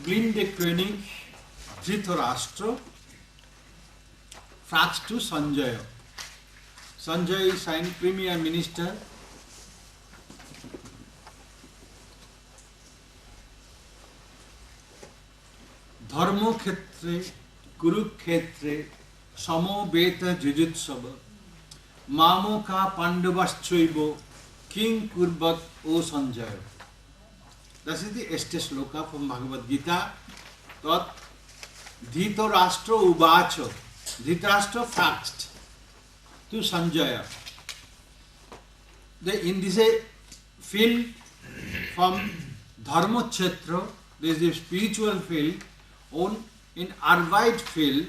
blinde König Dhritarashtra fragt to Sanjaya. Sanjaya is ein Premier Minister. ধর্মক্ষেত্রে কুরুক্ষেত্রে সমবেত যুজুৎসব মামকা পাণ্ডবাশ্চৈব কিং কুর্বত ও Sanjaya. This is the estes shloka from Bhagavad Gita. That Dhritarashtra uvacha, Dhritarashtra fast to Sanjaya. In this field from Dharmakshetra, there is a spiritual field. In Arvite field,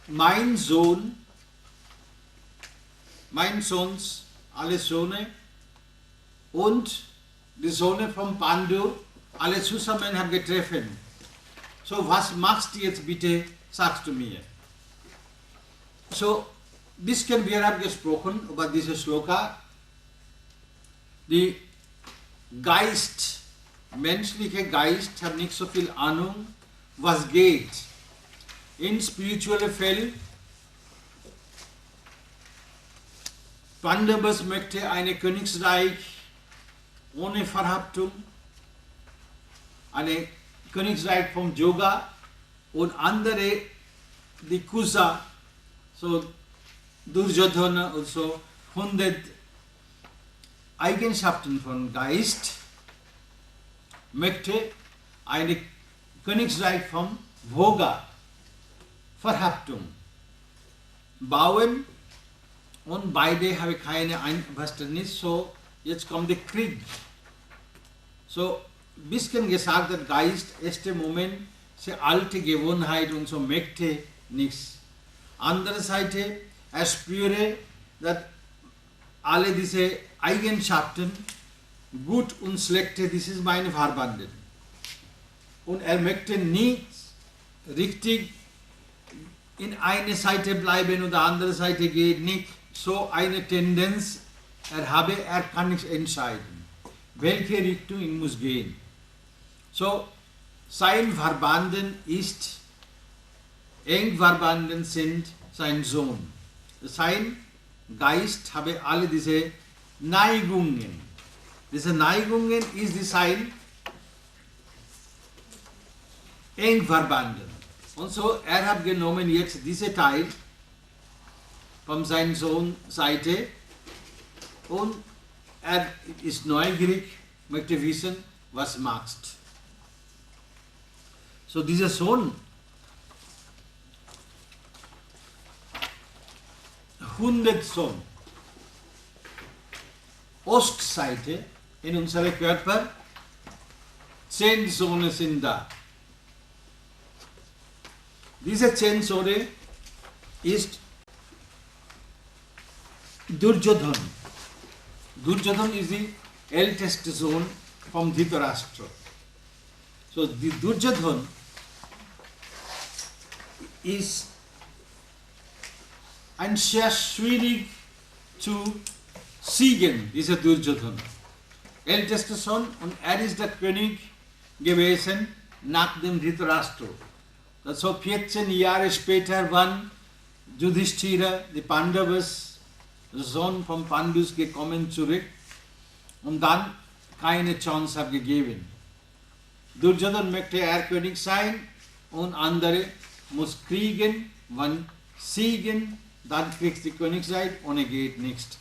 mind zones, alle Zone und die Zone vom Pandu, alle zusammen haben getreffen. So, was machst du jetzt bitte, sagst du mir. So, bisschen wir haben gesprochen über diese Shloka. Die Geist, menschliche Geist hat nicht so viel Ahnung, was geht. In spirituelle Feld, Pandavas möchte eine Königsreich ohne Verhaftung, eine Königsreich vom Yoga und andere, die Kusa, so Duryodhana und so 100 Eigenschaften von Geist, möchte eine Königsreich vom Bhoga, Verhaftung, bauen und beide haben keine Einverständnis, so jetzt kommt der Krieg. So bisschen gesagt, der Geist, erster Moment, diese alte Gewohnheit und so möchte nichts. Andere Seite, spüre, dass alle diese Eigenschaften, gut und schlechte, das ist meine Verbanden. Und möchte nicht richtig in eine Seite bleiben und die andere Seite geht nicht. So eine Tendenz habe, kann nicht entscheiden, welche Richtung ich muss gehen. So, sein Verbanden ist, eng verbunden sind sein Sohn. Sein Geist habe alle diese Neigungen. Diese Neigungen ist die sein eng verbunden. Und so, hat genommen jetzt diesen Teil von seinem Sohn Seite und ist neugierig, möchte wissen, was machst. So, dieser Sohn, 100 Sohn, Ostseite in unserem Körper, 10 Söhne sind da. Diese 10 Söhne ist Duryodhan. Duryodhan is the eldest son from Dhritarashtra. So the Duryodhan is ein sehr schwierig zu siegen, dieser Duryodhan. Ältester Sohn und ist der König gewesen nach dem Dhritarashtra. So 14 Jahre später waren Yudhishthira, die Pandavas, Sohn von Pandus gekommen zurück und dann keine Chance gegeben. Duryodhan möchte König sein und andere muss kriegen, wann siegen, dann kriegst du die Königseite, ohne geht nichts.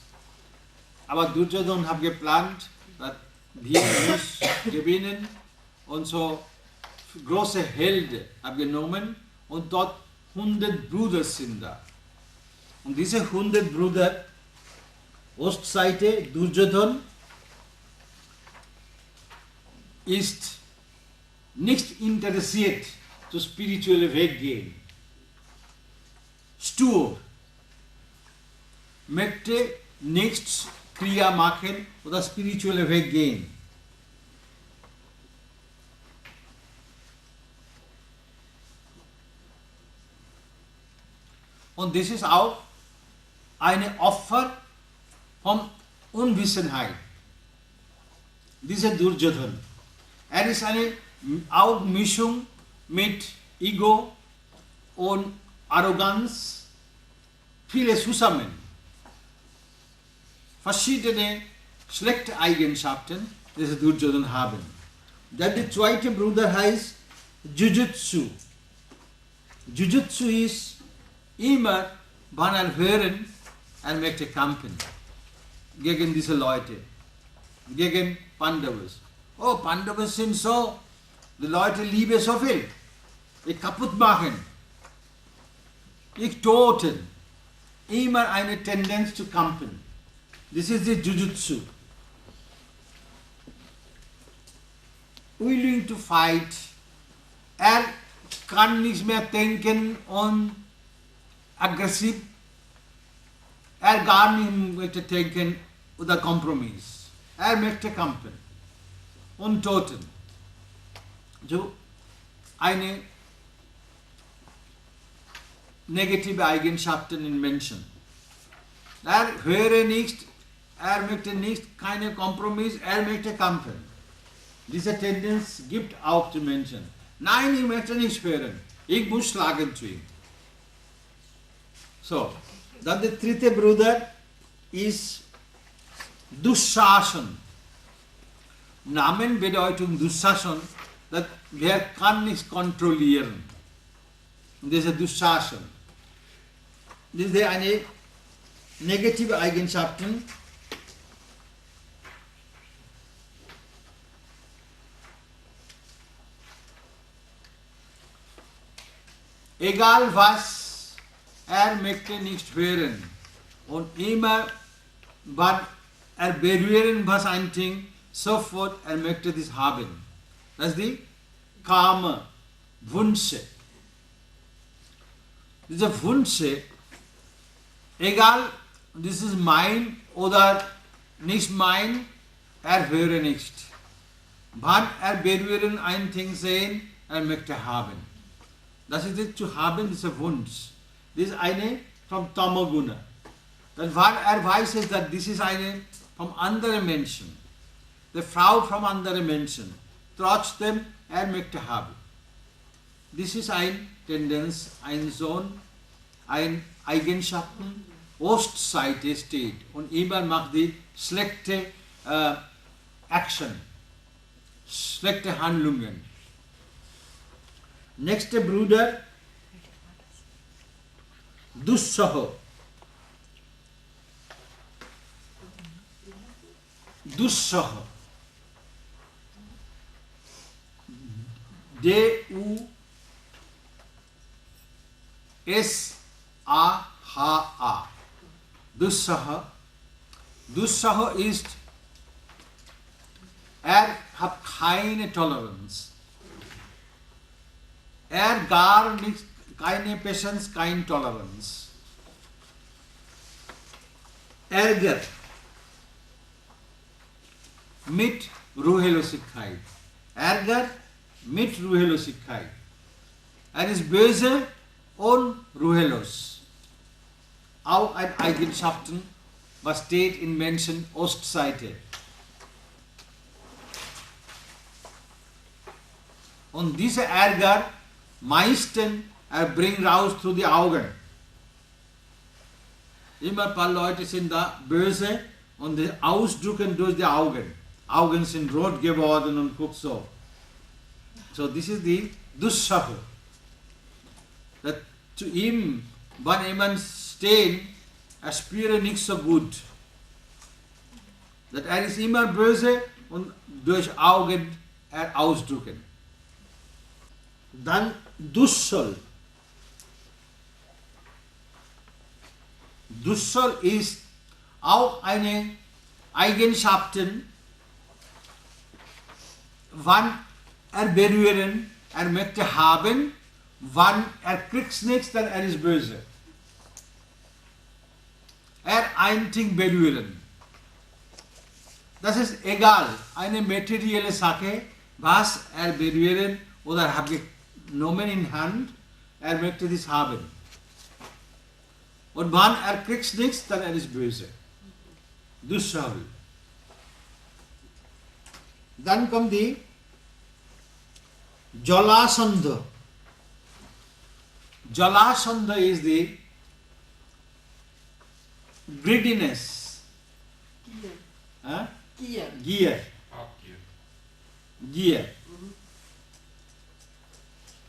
Aber Duryodhan hat geplant, dass wir müssen gewinnen und so große Helden abgenommen und dort 100 Brüder sind da. Und diese 100 Brüder, Ostseite, Duryodhan, ist nicht interessiert zu spirituellen Weg gehen. Stur, möchte nichts Kriya machen oder spirituelle Weg gehen. Und das ist auch eine Opfer von Unwissenheit. Dieser Duryodhan, Er ist eine Mischung mit Ego und Arroganz, viele zusammen. Verschiedene schlechte Eigenschaften, die Duryodhana haben. Dann der zweite Bruder heißt Jujutsu. Jujutsu ist immer, wenn hören, möchte kämpfen gegen diese Leute, gegen Pandavas. Oh, Pandavas sind so, die Leute lieben so viel. Ich kaputt machen, ich toten. Immer eine Tendenz zu kämpfen. This is the Jujutsu. Willing to fight. Kann nicht mehr denken und aggressiv. Gar nicht möchte denken oder Kompromiss. Möchte kämpfen und toten. So eine negative Eigenschaften in Menschen. Höre nicht, möchte nicht, keine Kompromiss, möchte kämpfen. Diese Tendenz gibt auch die Menschen. Nein, ich möchte nicht hören. Ich muss schlagen zu ihm. So, dann der dritte Bruder ist Dushasan. Namenbedeutung Dushasan, wer kann nicht kontrollieren. Und das ist Dushasan. Das ist eine negative Eigenschaften. Egal was, möchte nicht hören. Und immer, wenn berühren was ein Ding, sofort möchte das haben. Das ist die Kama, Wünsche. Diese Wünsche, egal, das ist mein oder nicht mein, höre nicht. Wenn berühren ein Ding sehen, möchte haben. Das ist das zu haben, dieser Wunsch. Das ist eine vom Tamoguna. Dann weiß es, dass das ist eine vom anderen Menschen. Die Frau vom anderen Menschen. Trotzdem, möchte haben. Das ist eine Tendenz, ein Sohn, ein Eigenschaften, Ostseite steht und immer macht die schlechte Action, schlechte Handlungen. Nächster Bruder, Dussaho. Dussaho. D-U-S-A-H-A. Dussaha. Dussaha ist, hat keine Toleranz. Gar nicht, keine Patience, keine Toleranz. Ärger mit Ruhelosigkeit. Ärger mit Ruhelosigkeit. Ist böse und ruhelos. Auch eine Eigenschaften, was steht in Menschen Ostseite. Und dieser Ärger meistens bringt raus zu die Augen. Immer ein paar Leute sind da böse und die ausdrücken durch die Augen. Augen sind rot geworden und guckt so. So, this is the Dussaha. Zu ihm, wenn jemand steht, spüre nicht so gut. Ist immer böse und durch Augen ausdrücken. Dann Dussal. Dussal ist auch eine Eigenschaften, wann berühren, möchte haben, wann kriegt nichts, dann ist böse. Ein Ding berühren. Das ist egal, eine materielle Sache, was berühren oder habe genommen in Hand, möchte das haben. Und wann kriegt nichts, dann ist böse. Dussal. Dann kommt die Jalasandha. Jalasandha is the greediness. Gier. Huh? Gier. Gier. Gier.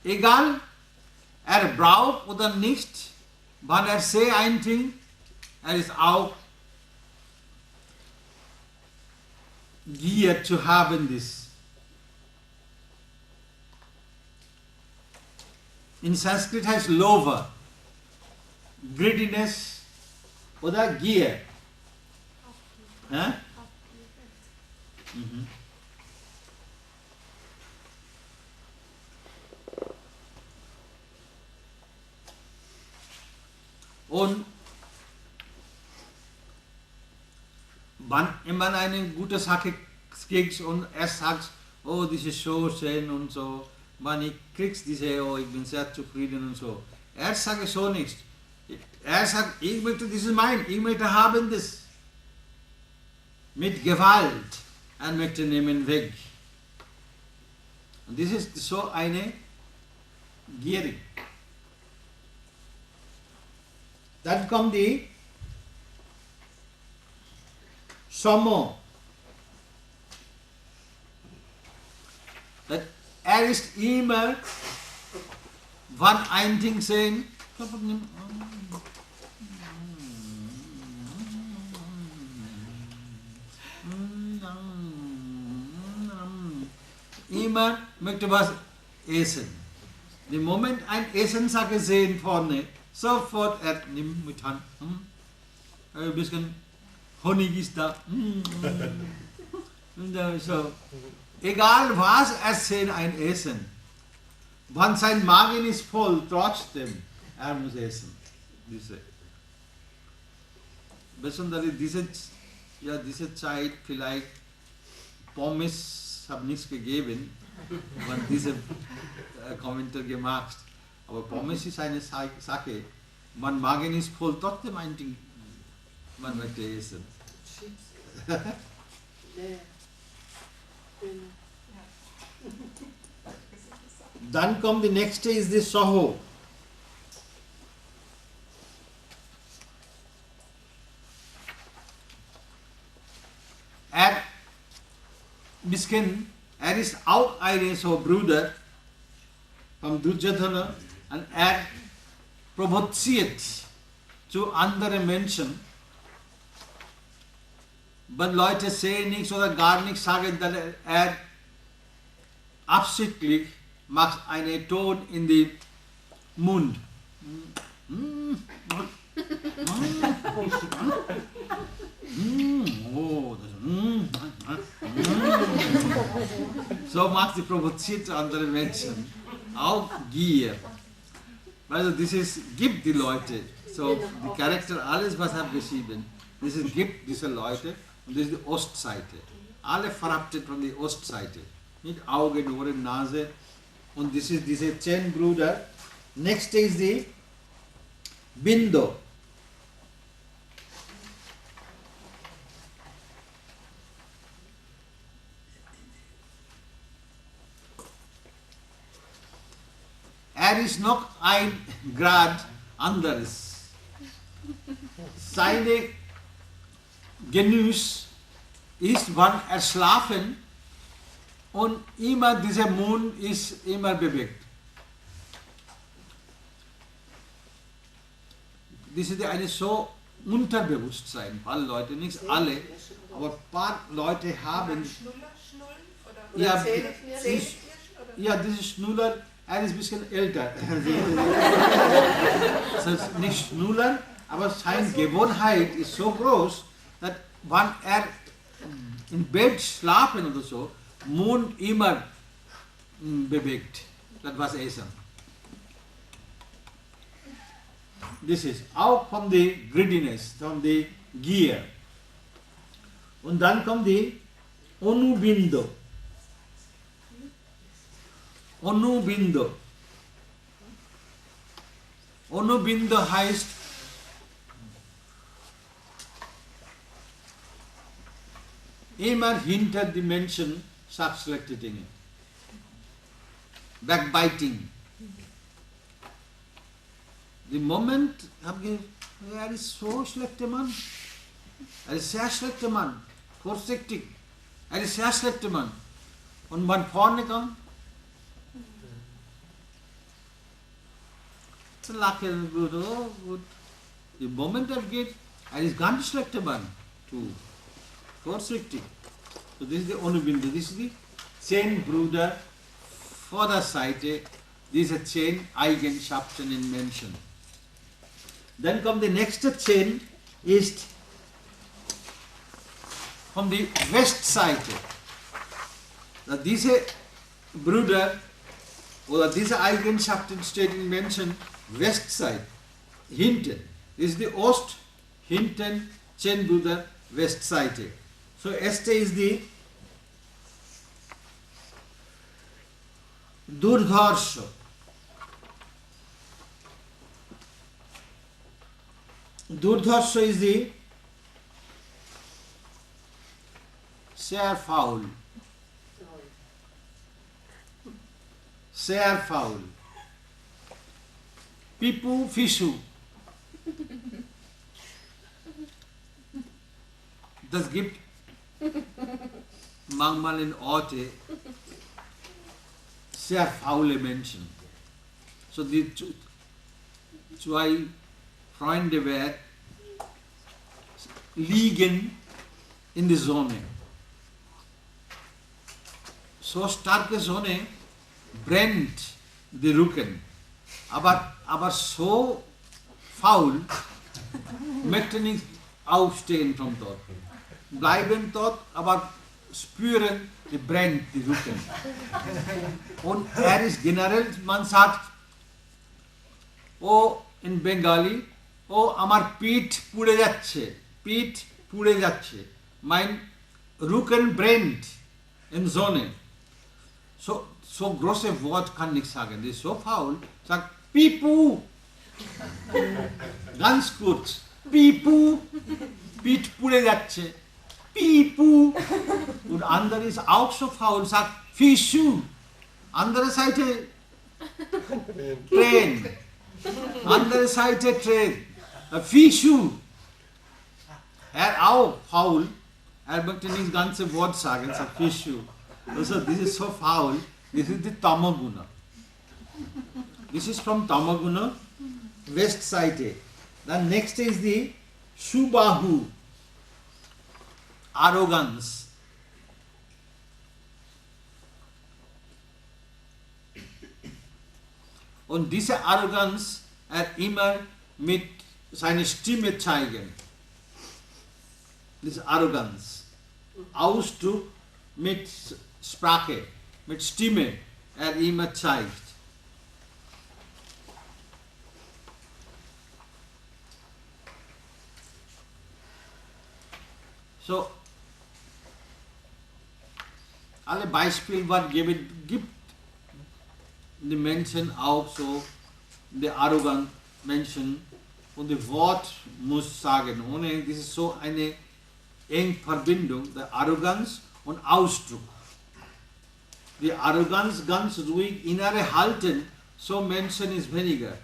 Egal, braucht oder nicht, wann seh ein Ding, ist auch Gier zu haben this. In Sanskrit heißt Lova, greediness oder Gier. Huh? Mhm. Und wenn man eine gute Sache kriegt und sagt, oh, das ist so schön und so, wenn ich kriegst diese, oh, ich bin sehr zufrieden und so. Sagt so nichts. Sagt, ich möchte, das ist mein, ich möchte haben das. Mit Gewalt. Möchte nehmen weg. Und das ist so eine Gierig. Dann kommt die Samo. Ist immer, wann ein Ding sehen, immer möchte was essen. Im Moment ein Essenssache sehen vorne, sofort nimmt mit Hand. Ein bisschen Honig ist da. So. Egal was sehen, ein Essen. Wann sein Magen ist voll, trotzdem, muss essen. Besonders diese Zeit vielleicht Pommes habe nichts gegeben, wenn diese Kommentar gemacht. Aber Pommes ist eine Sache. Mein Magen ist voll, trotzdem ein Ding, man möchte essen. Dann kommt die nächste, ist die Soho. Ist auch ein Bruder vom Duryodhana und provoziert zu anderen Menschen. Wenn Leute sehen nichts oder gar nichts sagen, dann absichtlich macht einen Ton in den Mund. So macht sie provoziert zu anderen Menschen. Auch Gier. Also gibt die Leute. So die Charakter, alles was er geschrieben, gibt diese Leute und das ist die Ostseite. Alle verhaftet von der Ostseite. Mit Augen, Ohren, Nase. Und das ist diese 10 Brüder. Nächste ist die Bindo. Ist noch ein Grad anderes. Seine Genuss ist, wann schlafen und immer dieser Mond ist immer bewegt. Das ist eine so Unterbewusstsein. Alle Leute, nicht alle, aber ein paar Leute haben. Ja, das ist Schnuller. Ist ein bisschen älter. Das ist nicht Schnullern, aber seine Gewohnheit ist so groß, dass wenn im Bett schlafen oder so, Mund immer bewegt. Das was essen. Das ist auch von der Greediness, von der Gier. Und dann kommt die Onubindo. Onubindo. Onubindo heißt immer hinter die Menschen schlechte Dinge. backbiting. The moment er ist so schlechter Mann, ist sehr schlechter Mann, vorsichtig, ist sehr schlechter Mann. Und man vorne kommt, lachen, gut, oh gut. The moment geht, ist ganz schlechter Mann, too, vorsichtig. So this is the Aurobindo, this is the Zehn Brüder Vorderseite, diese 10 Eigenschaften in Menschen. Then come the next 10 ist von der Westseite. Diese Brüder oder diese Eigenschaften stehen in Menschen Westseite, hinten. This is the Ost, hinten, 10 Brüder Westseite. So erste ist die Durdharsha. Durdharsha is the sehr faul. Sehr faul. Pipu Fischu. Das gibt manchmal in Orte sehr faule Menschen. So die zwei Freunde liegen in der Sonne. So starke Sonne brennt den Rücken. Aber so faul möchte nicht aufstehen von dort. Bleiben dort, aber spüren, die brennt die Rücken. Und ist generell, man sagt, oh, in Bengali, oh, amar Piet pude jaচ্ছে, Piet pude jaচ্ছে. Mein Rücken brennt in Sonne. So große Wort kann ich sagen. Das ist so faul, sagt Pipu. Ganz kurz. Pipu. Piet pude jaচ্ছে. Pipu. Und andere ist auch so faul, sagt Fischu. Andere Seite Tränen. Andere Seite Tränen. Fischu. Auch faul. Möchte nicht das ganze Wort sagen, sagt Fischu. Also this is so foul. This is the Tamaguna. This is from Tamaguna, west side. Then next is the Subahu, arrogance. Und diese Arroganz immer mit seiner Stimme zeigen. Diese Arroganz. Ausdruck mit Sprache, mit Stimme immer zeigt. So, alle Beispiele, was gibt die Menschen auch so, die arroganten Menschen, und das Wort muss sagen, ohne das ist so eine enge Verbindung, der Arroganz und Ausdruck. Die Arroganz ganz ruhig innere halten, so Menschen ist weniger.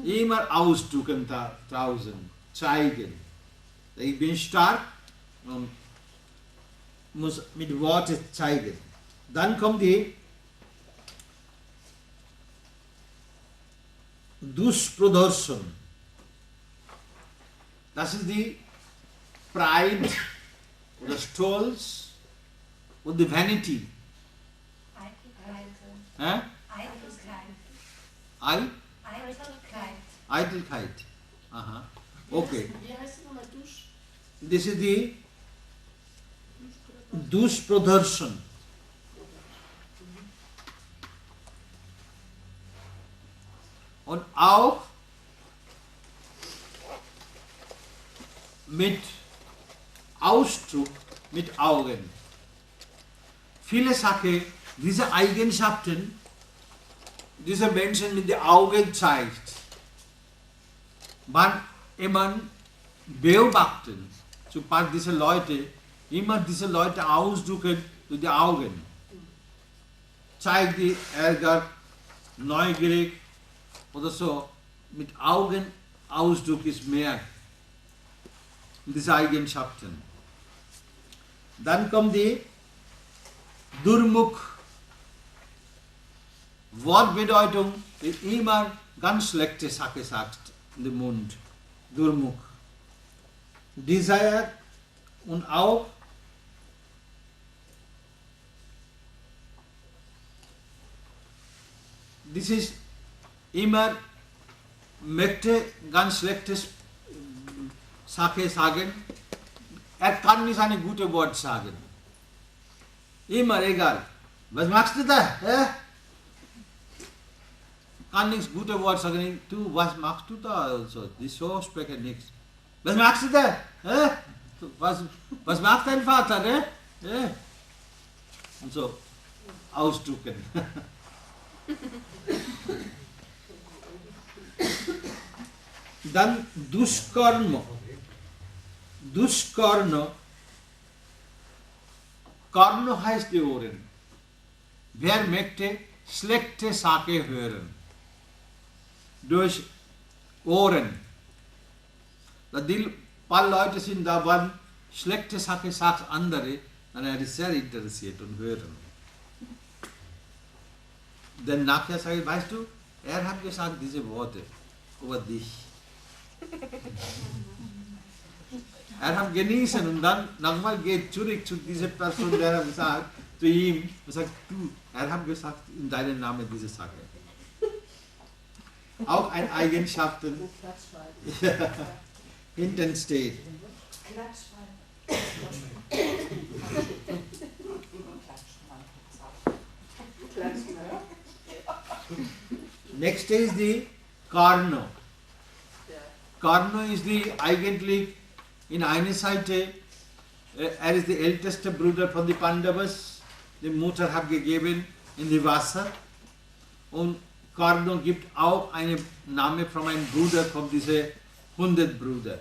Immer ausdrücken draußen, zeigen. Ich bin stark und muss mit Worten zeigen. Dann kommt die Dushpradharshan. Das ist die Pride oder Stolz und die Vanity. Eitelkeit. Aha. Okay. Wie heißt es nochmal Dusch? This is the Dushpradharshan. Und auch mit Ausdruck, mit Augen. Viele Sachen, diese Eigenschaften, diese Menschen mit den Augen zeigt. Man immer beobachten, sobald diese Leute, immer diese Leute ausdrücken durch die Augen. zeigt die Ärger neugierig oder so, mit Augenausdruck ist mehr diese Eigenschaften. Dann kommt die Durmukh. Wortbedeutung ist immer ganz schlechte Sache sagt in den Mund. Durmukh. Desire und auch das ist immer möchte ganz schlechtes Sache sagen. Er kann nicht eine gute Wort sagen. Immer egal. Was machst du da? Kann nichts gute Wort sagen. Du, was machst du da? Also, die so sprechen nichts. Was machst du da? Was macht dein Vater? Und so ausdrücken. Dann Dushkarma. Dushkarma. Karna heißt die Ohren. Wer möchte schlechte Sache hören? Durch Ohren. Ein paar Leute sind da, wenn schlechte Sache sagt andere, dann er ist sehr interessiert und hören. Denn nachher sage ich, weißt du, er hat gesagt diese Worte über dich. Er hat genießen und dann nochmal geht zurück zu dieser Person, der hat gesagt, zu ihm und sagt, du, er hat gesagt in deinem Namen diese Sache. Auch eine Eigenschaft hinten steht. Nächste ist die Karna. Karna ist die eigentlich in einer Seite, er ist der älteste Bruder von den Pandavas, die Mutter hat gegeben in die Wasser und Karna gibt auch einen Namen von einem Bruder von diesen 100 Brüdern.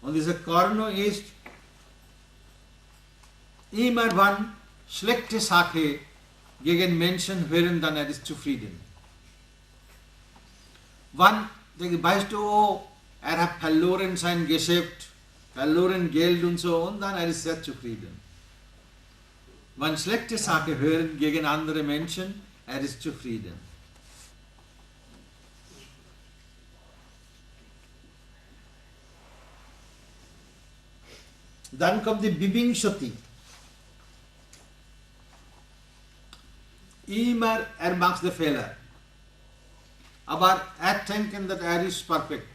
Und dieser Karna ist immer wenn schlechte Sache gegen Menschen hören, dann er ist zufrieden. Wann, weißt du, er hat verloren sein Geschäft, verloren Geld und so, und dann er ist sehr zufrieden. Wenn schlechte Sache hören gegen andere Menschen, er ist zufrieden. Dann kommt die Bibingshati. Immer er macht den Fehler. Aber er denkt, dass er ist perfekt.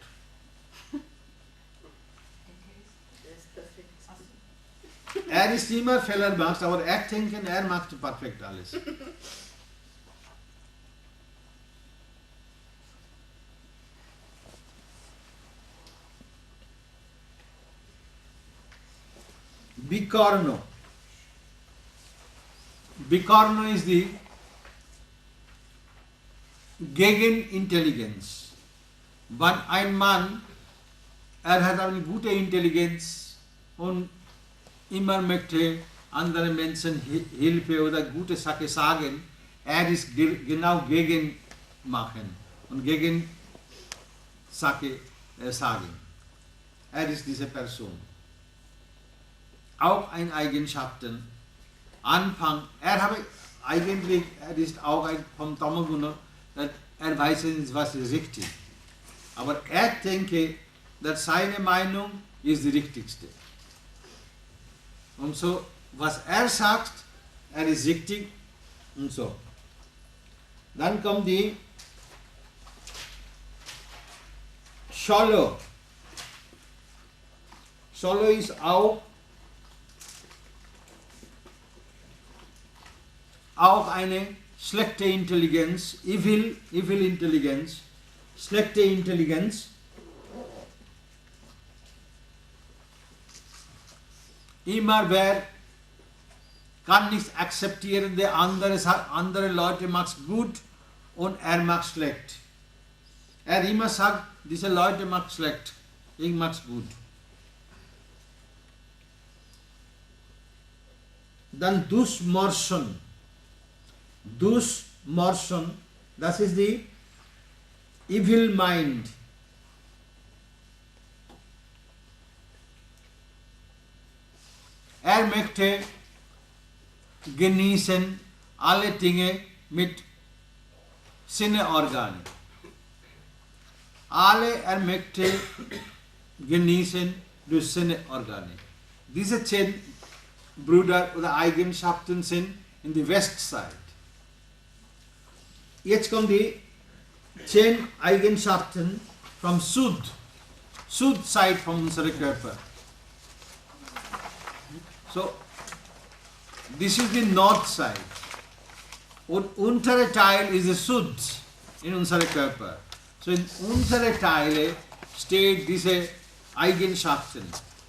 Er ist immer Fehler macht, aber er denkt, er macht perfekt alles. Bikarno. Bikarno is the Gegenintelligenz. Wenn ein Mann, hat eine gute Intelligenz und immer möchte anderen Menschen Hilfe oder gute Sache sagen, er ist genau gegen machen und gegen Sache sagen. Er ist diese Person. Auch eine Eigenschaften. Anfang, er ist auch vom Tamaguna, er weiß nicht, was ist richtig. Aber er denke, dass seine Meinung ist die richtigste. Und so, was er sagt, er ist richtig und so. Dann kommt die Shallow. Shallow ist auch eine schlechte Intelligenz, evil Intelligenz, schlechte Intelligenz. Immer wer kann nicht akzeptieren, der andere Leute macht gut und er macht schlecht. Er immer sagt, diese Leute macht schlecht, ich mach's gut. Dann Dushmarsan. Dus Morson, that is the evil mind. Möchte genießen alle Dinge mit Sinneorgane. Alle möchte genießen durch Sinneorgane. Diese 10 Brüder oder Eigenschaften sind in der Westside. Jetzt kommen die 10 Eigenschaften vom Südside von unserem Körper. So, this is the north side. Und untere Teil ist der Süd in unserem Körper. So in unsere Teile steht diese Eigenschaften.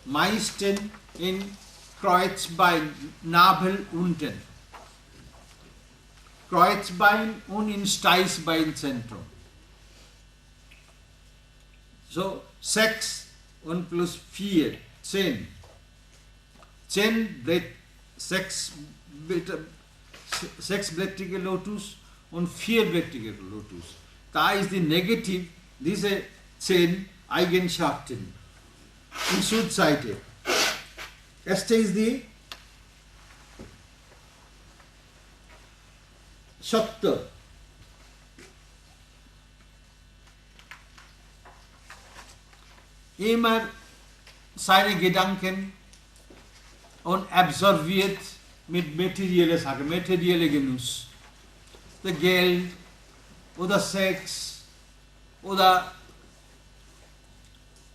Meistens in Kreuzbein, Nabel unten. Kreuzbein und in Steißbeinzentrum. So 6 und plus 4, 10. 6-blättrige Lotus und 4-blättrige Lotus. Da ist die Negativ, diese 10 Eigenschaften in Südseite. Erste ist die Sattva. Immer seine Gedanken und absorbiert mit materiellen Sachen, materielle Genuss. Das Geld oder Sex oder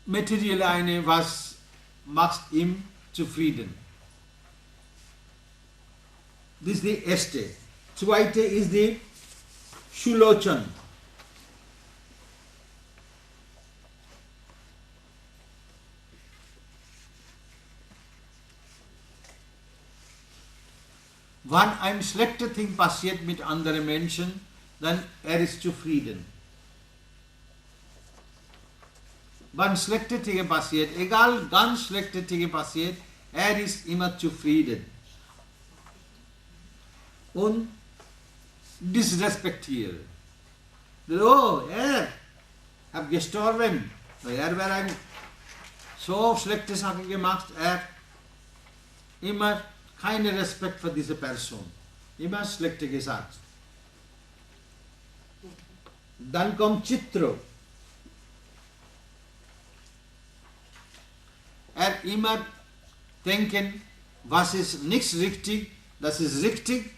materielle eine, was macht ihm zufrieden. Das ist die erste. Zweite ist die Shulochan. Wenn ein schlechter Ding passiert mit anderen Menschen, dann ist zufrieden. Wenn schlechte Dinge passiert, egal ganz schlechte Dinge passiert, ist immer zufrieden. Und disrespektieren. Oh, hat gestorben. Wäre ein so schlechte Sache gemacht, immer keinen Respekt für diese Person. Immer schlechte gesagt. Dann kommt Chitra. Immer denken, was ist nicht richtig, das ist richtig.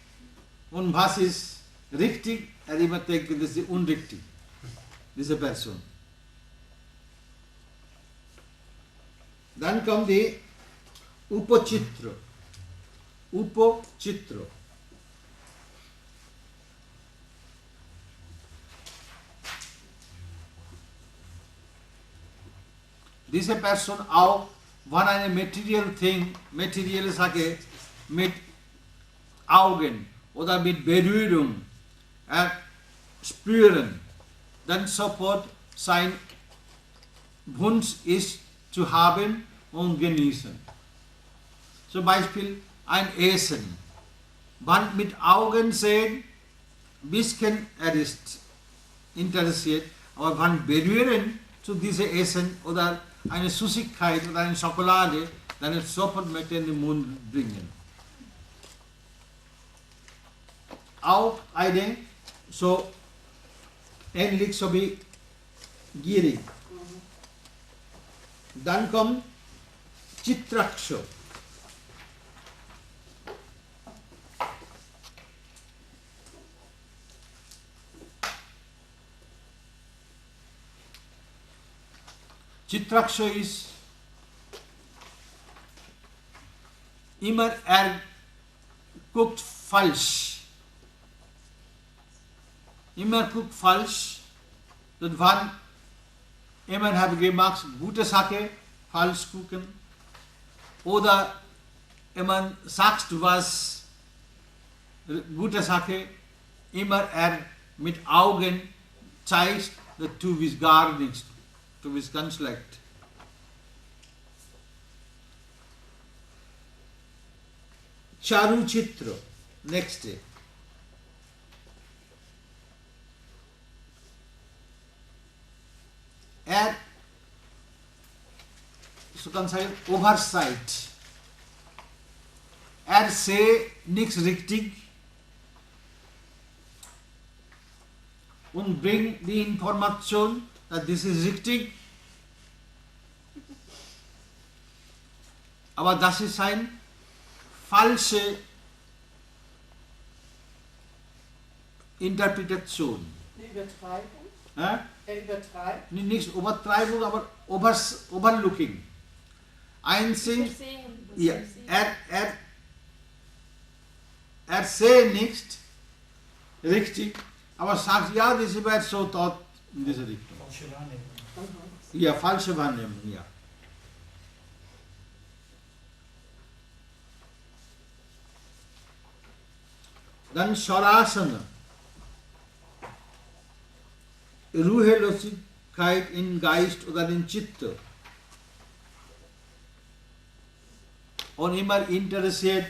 Und was ist richtig, immer denken, das ist unrichtig. Diese Person. Dann kommt die Upachitra. Upachitra. Diese Person auch, wenn eine materielle Sache mit Augen oder mit Berührung spüren, dann sofort sein Wunsch ist zu haben und genießen. Zum Beispiel ein Essen. Man mit Augen sehen, bisschen ist interessiert, aber man berühren zu diesem Essen oder eine Süßigkeit oder eine Schokolade, dann sofort möchte in den Mund bringen. Auch eine so ähnlich so wie gierig. Dann kommt Chitraksha. Chitraksha ist immer guckt falsch. Immer guckt falsch. Und wann jemand hat gemacht, gute Sache, falsch gucken. Oder jemand sagt was, gute Sache, immer mit Augen zeigt, dass du bist gar nichts. Du bist ganz schlecht. Charu Chitra. Nächste. kann sagen Oversight. Sehe nichts richtig und bringt die Information, dass das ist richtig, aber das ist eine falsche Interpretation. Die Übertreibung? Er übertreibt? Nicht Übertreibung, aber Overlooking. Einzig, ja, er sehe nicht richtig, aber sagt, ja, das wird so dort in diese Richtung. Falsche Wahrnehmung. Ja, falsche Wahrnehmung, ja. Dann Shavasana. Ruhelosigkeit in Geist oder in Chitta. Und immer interessiert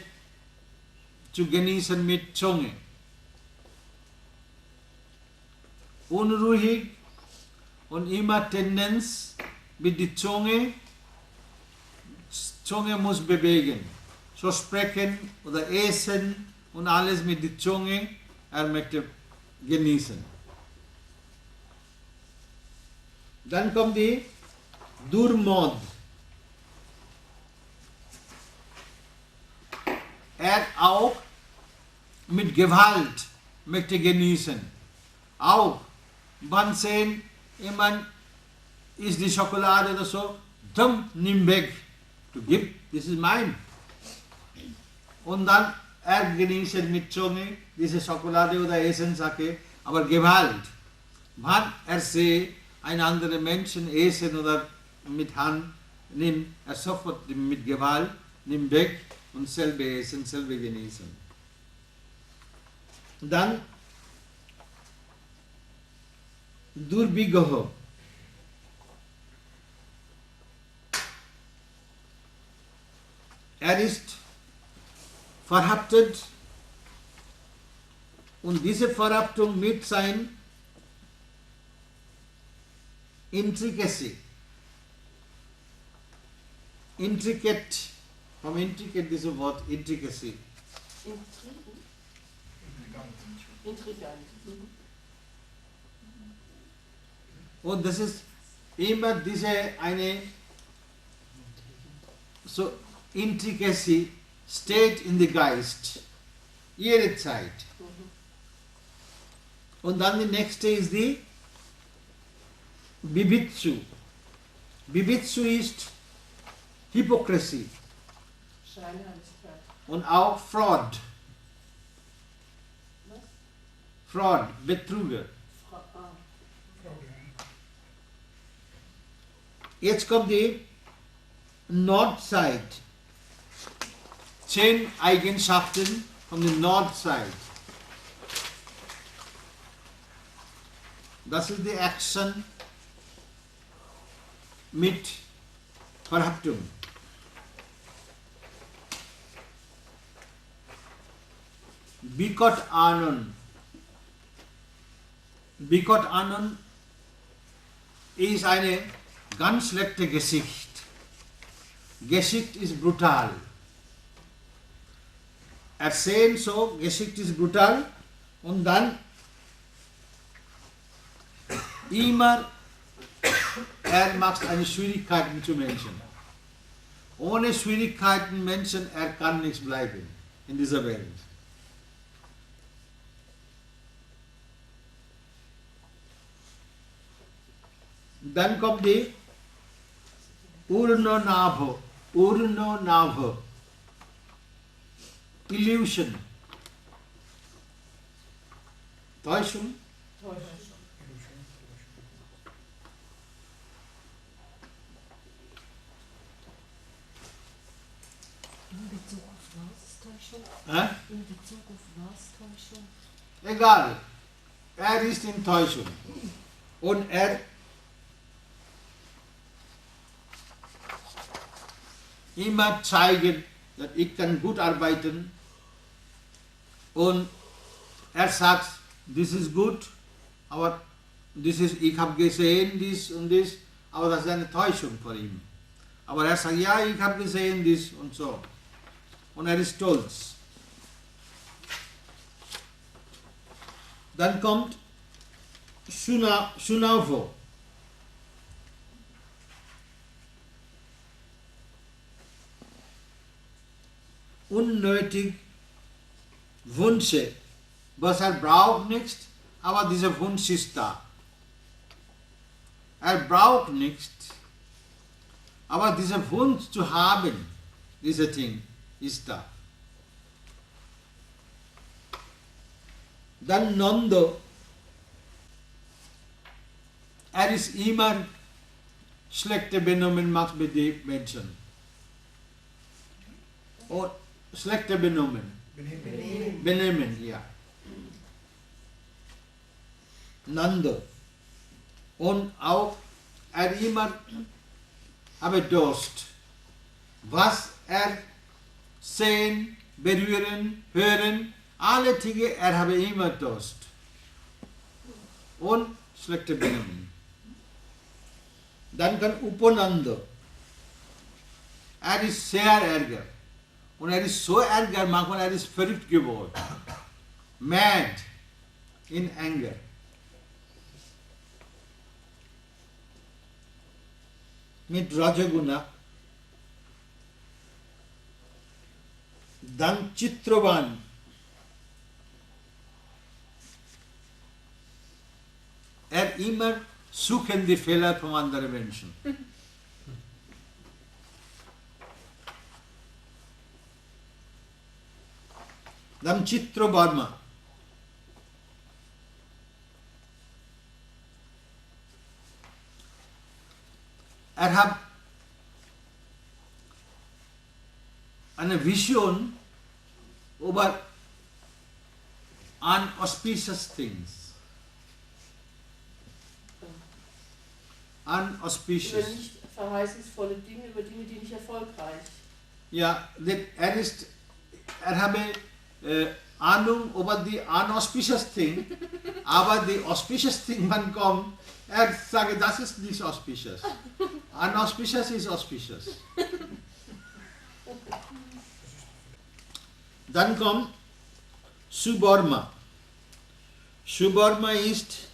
zu genießen mit Zunge. Unruhig und immer Tendenz mit der Zunge. Zunge muss bewegen. So sprechen oder essen und alles mit der Zunge, möchte genießen. Dann kommt die Durmod. Auch mit Gewalt möchte genießen. Auch, man sehen, jemand isst die Schokolade oder so, dann nimm weg. Du gib, das ist mein. Und dann genießt mit Zunge diese Schokolade oder Essenssache, aber Gewalt. Man sieht einen anderen Menschen essen oder mit Hand nimmt, sofort mit Gewalt, nimmt weg und selber essen, selber genießen. Dann Durbigaho. Ist verhaftet und diese Verhaftung mit sein Intricacy. Intricate, vom Intricate dieses Wort Intricacy. Intrigant. Und das ist immer diese eine so Intricacy steht in the Geist jede Zeit. Und dann die nächste ist die Bibitsu. Bibitsu ist Hypocrisy Scheinheiligkeit. und auch Fraud. Was? Fraud, Betrüger. Jetzt kommt die Nordside. 10 Eigenschaften von der Nordside. Das ist die Action mit Verhaftung. Bikot Anon. Bikot Anon ist eine ganz schlechte Gesicht. Gesicht ist brutal. Sehen so, Gesicht ist brutal und dann immer macht eine Schwierigkeiten zu Menschen. Ohne Schwierigkeiten Menschen, kann nichts bleiben in dieser Welt. Dann kommt die Urnonabho. Urnonabho. Illusion. Täuschung. In Bezug auf was Täuschung? In Bezug auf was Täuschung? Egal. Ist in Täuschung. Und immer zeigen, dass ich kann gut arbeiten und sagt, das ist gut, aber ich habe gesehen dies und dies, aber das ist eine Täuschung von ihm. Aber er sagt, ja, ich habe gesehen dies und so. Und er ist stolz. Dann kommt Sunavo. Unnötig Wünsche. Was er braucht nicht, aber dieser Wunsch ist da. Er braucht nichts, aber dieser Wunsch zu haben, dieser Ding, ist da. Dann Nando. Er ist immer schlechte Benommen macht mit den Menschen. Und schlechte Benommen. Benehmen, ja. Nando. Und auch er immer habe Durst. Was er sehen, berühren, hören, alle Dinge, er habe immer Durst. Und schlechte Benehmen. Dann kann Upananda. Er ist sehr ärger. Und er ist so ärger, manchmal er ist verrückt geworden. Mad in anger. Mit Rajaguna. Dann Chitravan. Er immer suchen die Fehler von anderen Menschen. Dann Chitravarma. Er hat eine Vision über unauspicious things. Unauspicious. Über nicht verheißungsvolle Dinge, über Dinge, die nicht erfolgreich. Ja, er habe Ahnung über die unauspicious thing, aber die auspicious thing, man kommt, er sagt, das ist nicht auspicious. Unauspicious ist auspicious. Dann kommt Suborma. Suborma ist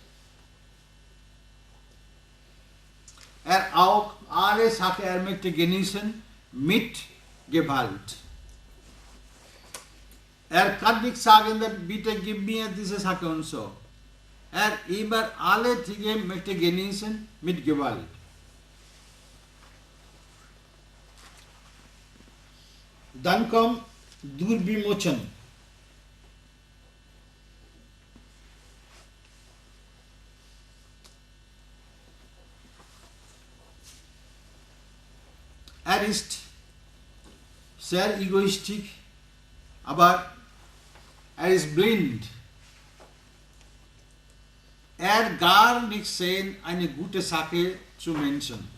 er auch alle Sachen, er möchte genießen mit Gewalt. Er kann nicht sagen, bitte gib mir diese Sache und so. Er immer alle Dinge möchte genießen mit Gewalt. Dann kommt Durbimochan. Er ist sehr egoistisch, aber er ist blind. Er gar nicht sehen eine gute Sache zu Menschen.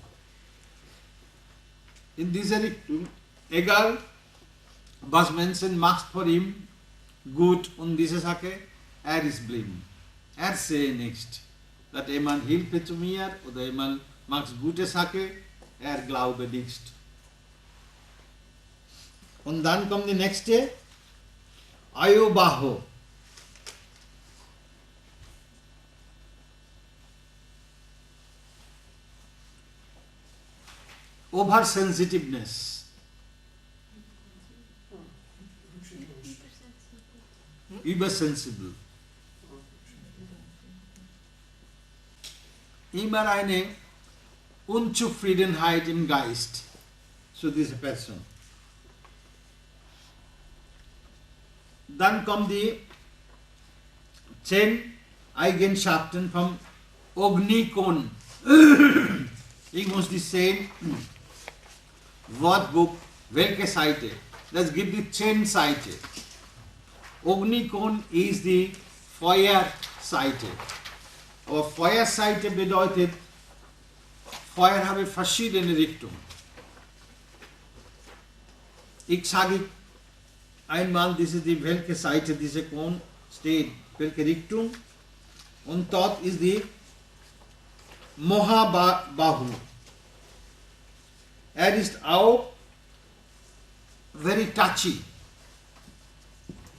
In dieser Richtung, egal was Menschen macht für ihn, gut und diese Sache, er ist blind. Er sieht nicht, dass jemand hilft zu mir oder jemand macht gute Sache, er glaube nicht. Und dann kommt die nächste, Ayobaho. Oversensitiveness. Übersensibel. Immer eine Unzufriedenheit im Geist zu dieser Person. Dann kommen die 10 Eigenschaften vom Ognikon. Ich muss die sehen, Wortbuch, welche Seite. Das gibt die 10 Seiten. Ognikon ist die Feuerseite. Aber Feuerseite bedeutet, Feuer habe verschiedene Richtungen. Ich sage einmal, welche Seite diese Kon steht, welche Richtung. Und dort ist die Mohabahu. Er ist auch very touchy.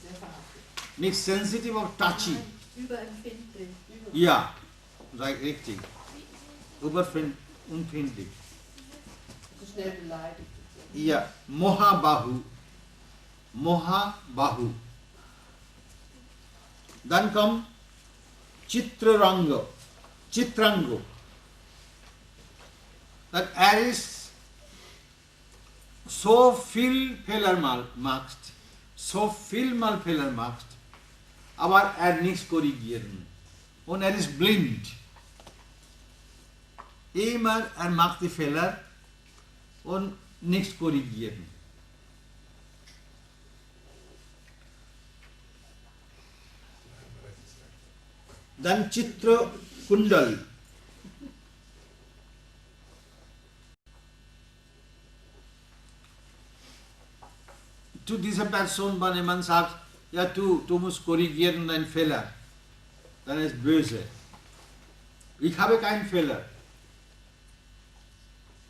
Sehr verhaftet. Nicht sensitive, aber touchy. Nein, überempfindlich. Ja, richtig. Unempfindlich. So schnell beleidigt. Ja, Mohabahu. Mohabahu. Dann kommt Chitrarango. Chitrango. That er ist so viel Fehler macht, aber er nichts korrigieren. Und er ist blind. Immer er macht die Fehler und nichts korrigieren. Dann Chitra Kundal. Zu dieser Person, wenn man sagt, ja du musst korrigieren deinen Fehler, dann ist böse. Ich habe keinen Fehler.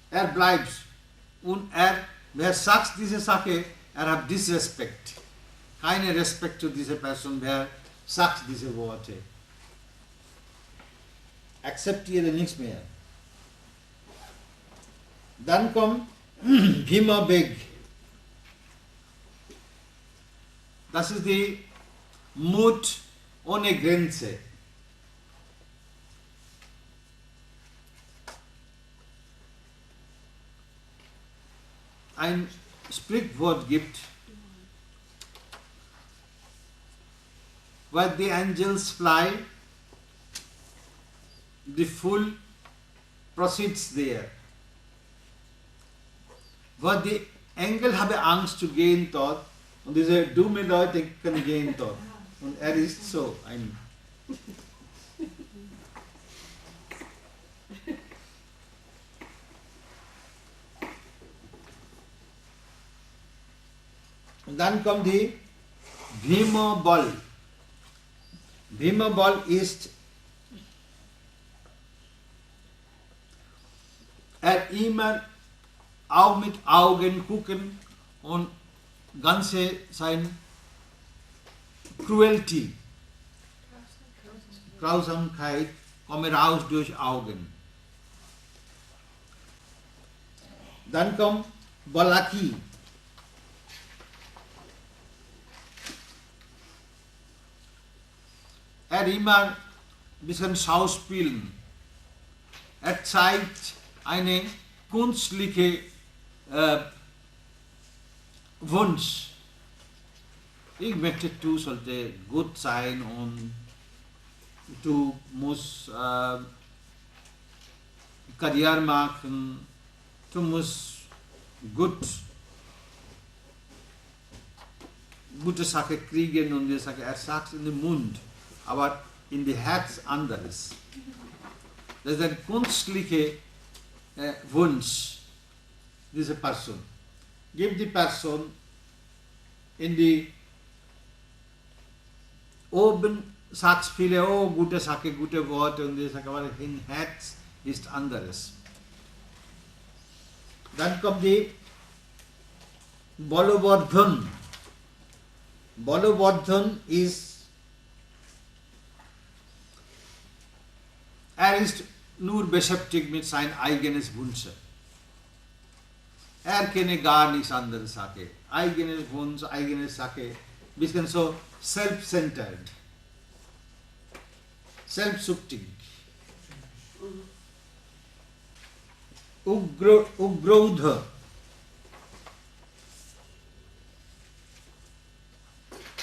Er bleibt und wer sagt diese Sache, er hat Disrespekt. Keinen Respekt zu dieser Person, wer sagt diese Worte. Akzeptiere nichts mehr. Dann kommt Bhima Beg. Das ist die Mut ohne Grenze. Ein Sprichwort gibt, where the angels fly, the fool proceeds there. Wo die Engel haben Angst zu gehen dort und diese dumme Leute können gehen dort. Und er ist so ein. Und dann kommt die Bhima Bal. Bhima Bal ist immer auch mit Augen gucken und ganze sein Cruelty, Grausamkeit kommt raus durch Augen. Dann kommt Balaki. Er immer ein bisschen Schauspielen. Er zeigt eine künstliche Wunsch. Ich möchte, du sollte gut sein und du musst Karriere machen, du musst gute Sache kriegen und die Sache, er sagt in den Mund, aber in die Herz anderes. Das ist ein künstlicher Wunsch dieser Person. Gib die Person in die oben sagt viele, oh, gute Sache, gute Worte und die Sache, aber im Herz ist anderes. Dann kommt die Balabardhan. Balabardhan ist, er ist nur beschäftigt mit seinem eigenen Wunsch. Er kennt gar nichts anderes Sache. Eigenes Wunsch, eigene Sache. Bisschen so self-centered. Selbstsüchtig. Ugrodha.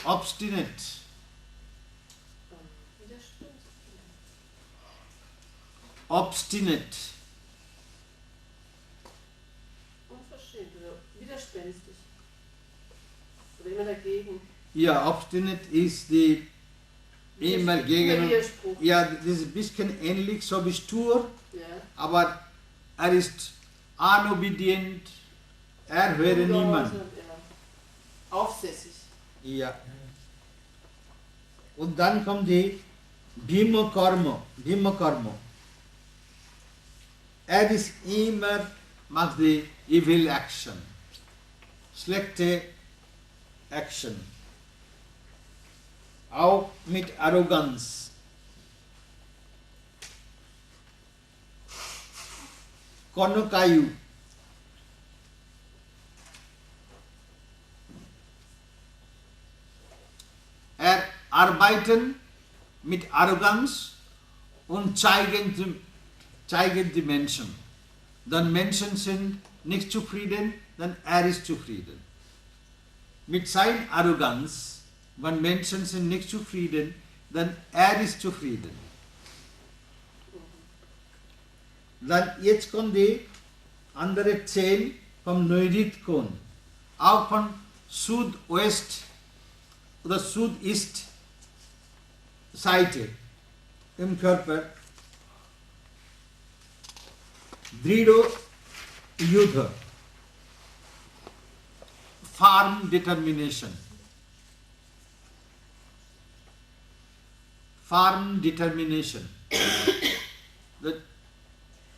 Obstinate. Obstinate. Unverschämt oder widerspenstig. Oder immer dagegen. Ja, obstinate ist die immer gegen. Widerspruch. Ja, das ist ein bisschen ähnlich, so wie stur, Ja. aber er ist unobedient, er höre niemand. Ja. Aufsässig. Ja. Und dann kommt die Bhima Karma. Er ist immer marks the evil action, schlechte action. Auch mit Arroganz. Konokayu. Arbeiten mit Arroganz und zeigen die Menschen. Dann Menschen sind nicht zufrieden, dann ist zufrieden. Mit seiner Arroganz, wenn Menschen sind nicht zufrieden, dann ist zufrieden. Dann jetzt kommt die andere 10 vom Neuritkon, auch von Südwest oder Südist Seite im Körper. Drido Yuddha, firm determination. Firm determination.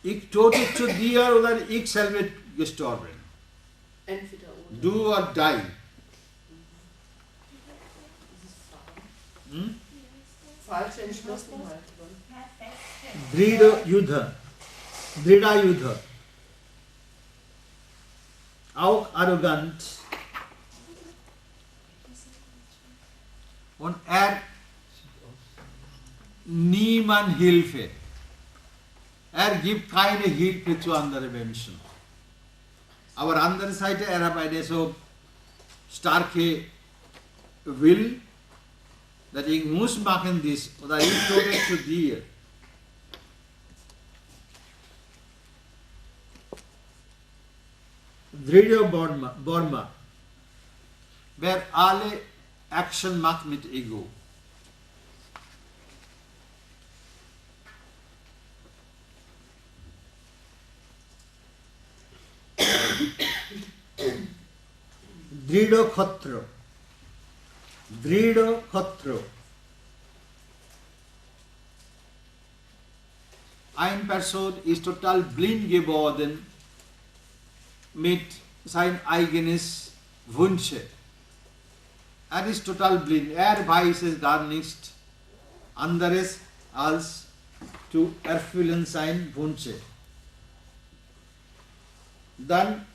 Ik tot het zu dir oder ich selber gestorben. Entweder oder. Do or die. Falsche Entschlossenheit. Drida Yuddha. Auch arrogant. Und niemand Hilfe. Gibt keine Hilfe zu anderen Menschen. Aber andere Seite, hat eine so starke Will, dass ich muss machen dies oder ich tue es zu dir. Dridya Burma, wer alle Action macht mit Ego. Drido Khatra. Eine Person ist total blind geworden mit sein eigenes Wünsche. Ist total blind. Weiß es gar nicht anderes als zu erfüllen sein Wünsche. Dann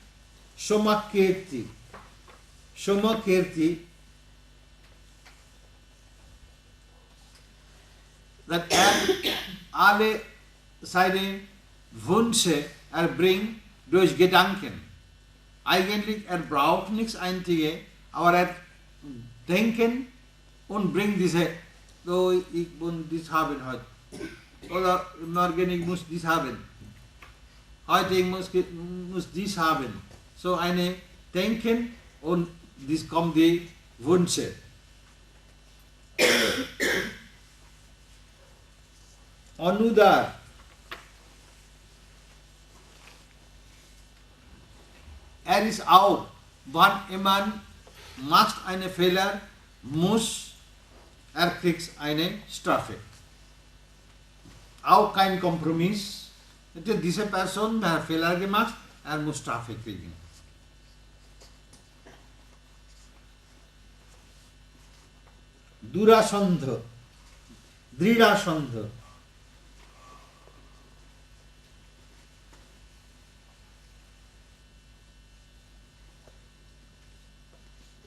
Shomakirti. Dass alle seine Wünsche bringt durch Gedanken. Eigentlich braucht nichts Einzige, aber denken und bringt diese, so ich muss dies haben heute. Oder morgen ich muss dies haben. Heute ich muss dies haben. So eine Denken und dies kommen die Wünsche. Anudar. Ist auch, wenn jemand macht einen Fehler, kriegt eine Strafe. Auch kein Kompromiss. Diese Person hat Fehler gemacht, muss Strafe kriegen. Durasandha, Dridasandha.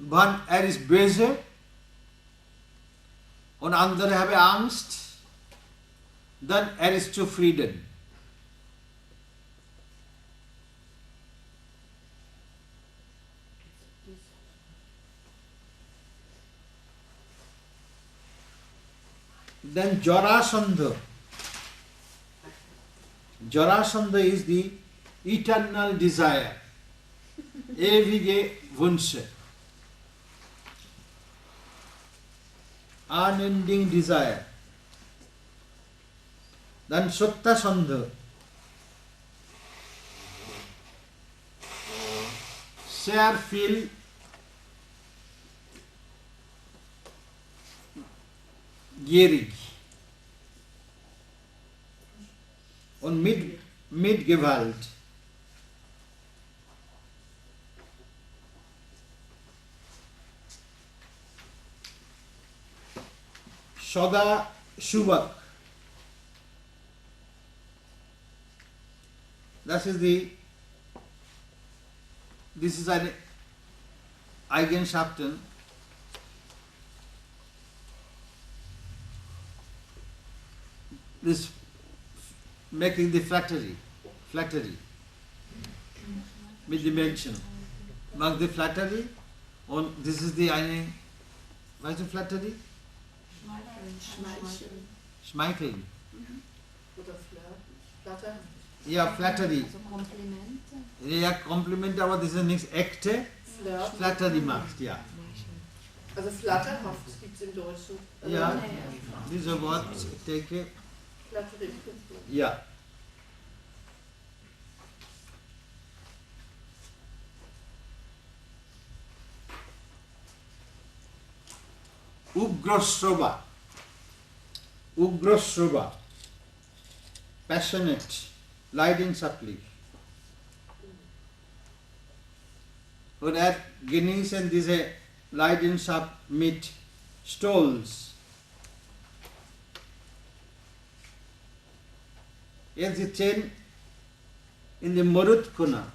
Wenn ist böse und andere haben Angst, dann ist zufrieden. Then Jarasandha. Jarasandha is the eternal desire, ewige Wünsche. Unending desire. Then Sattasandha. Share, feel, gierig. Und mit Gewalt. Sada Shubak. This is an Eigenschaften. This making the flattery with dimension. Among the flattery, on this is the eine. What is the flattery? Schmeicheln. Schmeicheln. Oder flirten. Flattern. Yeah, flattery. Also Komplimente. Yeah, compliment, aber das ist nichts echte. Flirten. Flattery machst, ja. Also flatterhaft gibt es im Deutschen. Also Ja, dieses Wort, ich denke, Flattery. ja. Ugrasrava. Ugrasrava. Passionate, leidenschaftlich. Und genießen diese Leidenschaft mit Stolz. Jetzt Sie sehen in dem Marutkuna,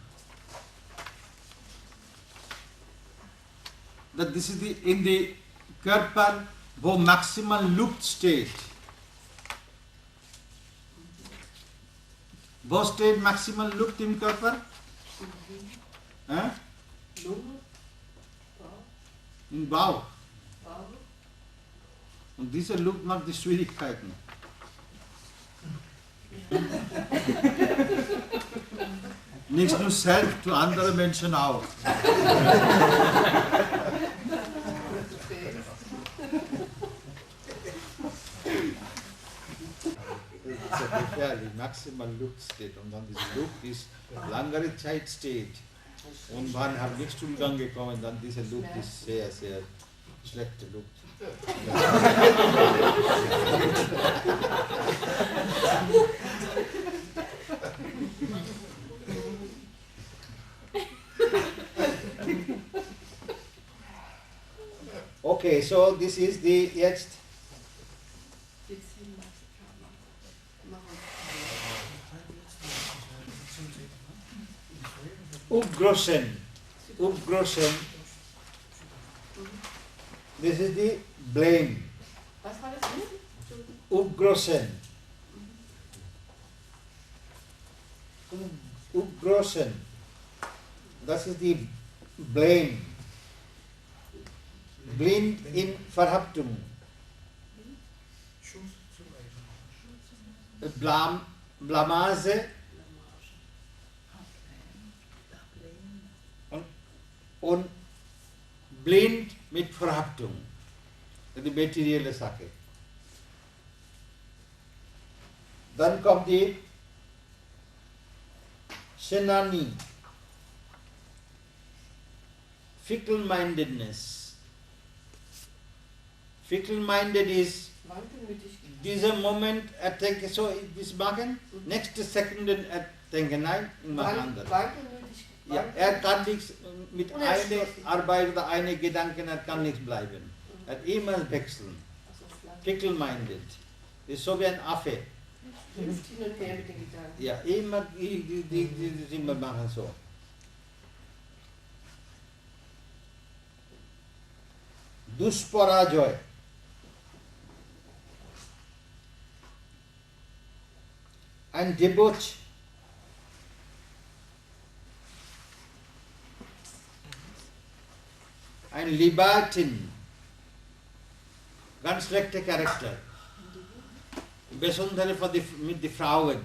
that this is in the Körper, wo maximal Luft steht. Wo steht maximal Luft im Körper? Lunge. Im Bauch. Bauch. Und diese Luft macht die Schwierigkeiten. Nicht nur selbst, zu anderen Menschen auch. Das ist ja gefährlich, maximal Luft steht und dann diese Luft ist langere Zeit steht und man hat nicht zum Gang gekommen, dann diese Luft ist sehr, sehr schlechte Luft. Okay, so this is the jetzt Upgroschen. Upgroschen. This is the blame. Was war das? Upgroschen. Upgroschen. Das ist die blame. Blind in Verhaftung. Blamage und blind mit Verhaftung. Das ist die materielle Sache. Dann kommt die Shenani. Fickle-mindedness. Fickle-minded is dieser Moment, denke so, das machen, nächste Sekunde denke nein, ich mache anders. Ja, kann nichts mit einer Arbeit oder einem Gedanken, kann nichts bleiben. Hat immer wechseln. Fickle-minded. Ist so wie ein Affe. Hüpft hin und her mit den Gedanken. Ja, immer, die immer machen so. Dusparajoy. Ein Debauch. Ein Libertin. Ganz schlechter Charakter. Besonders mit den Frauen.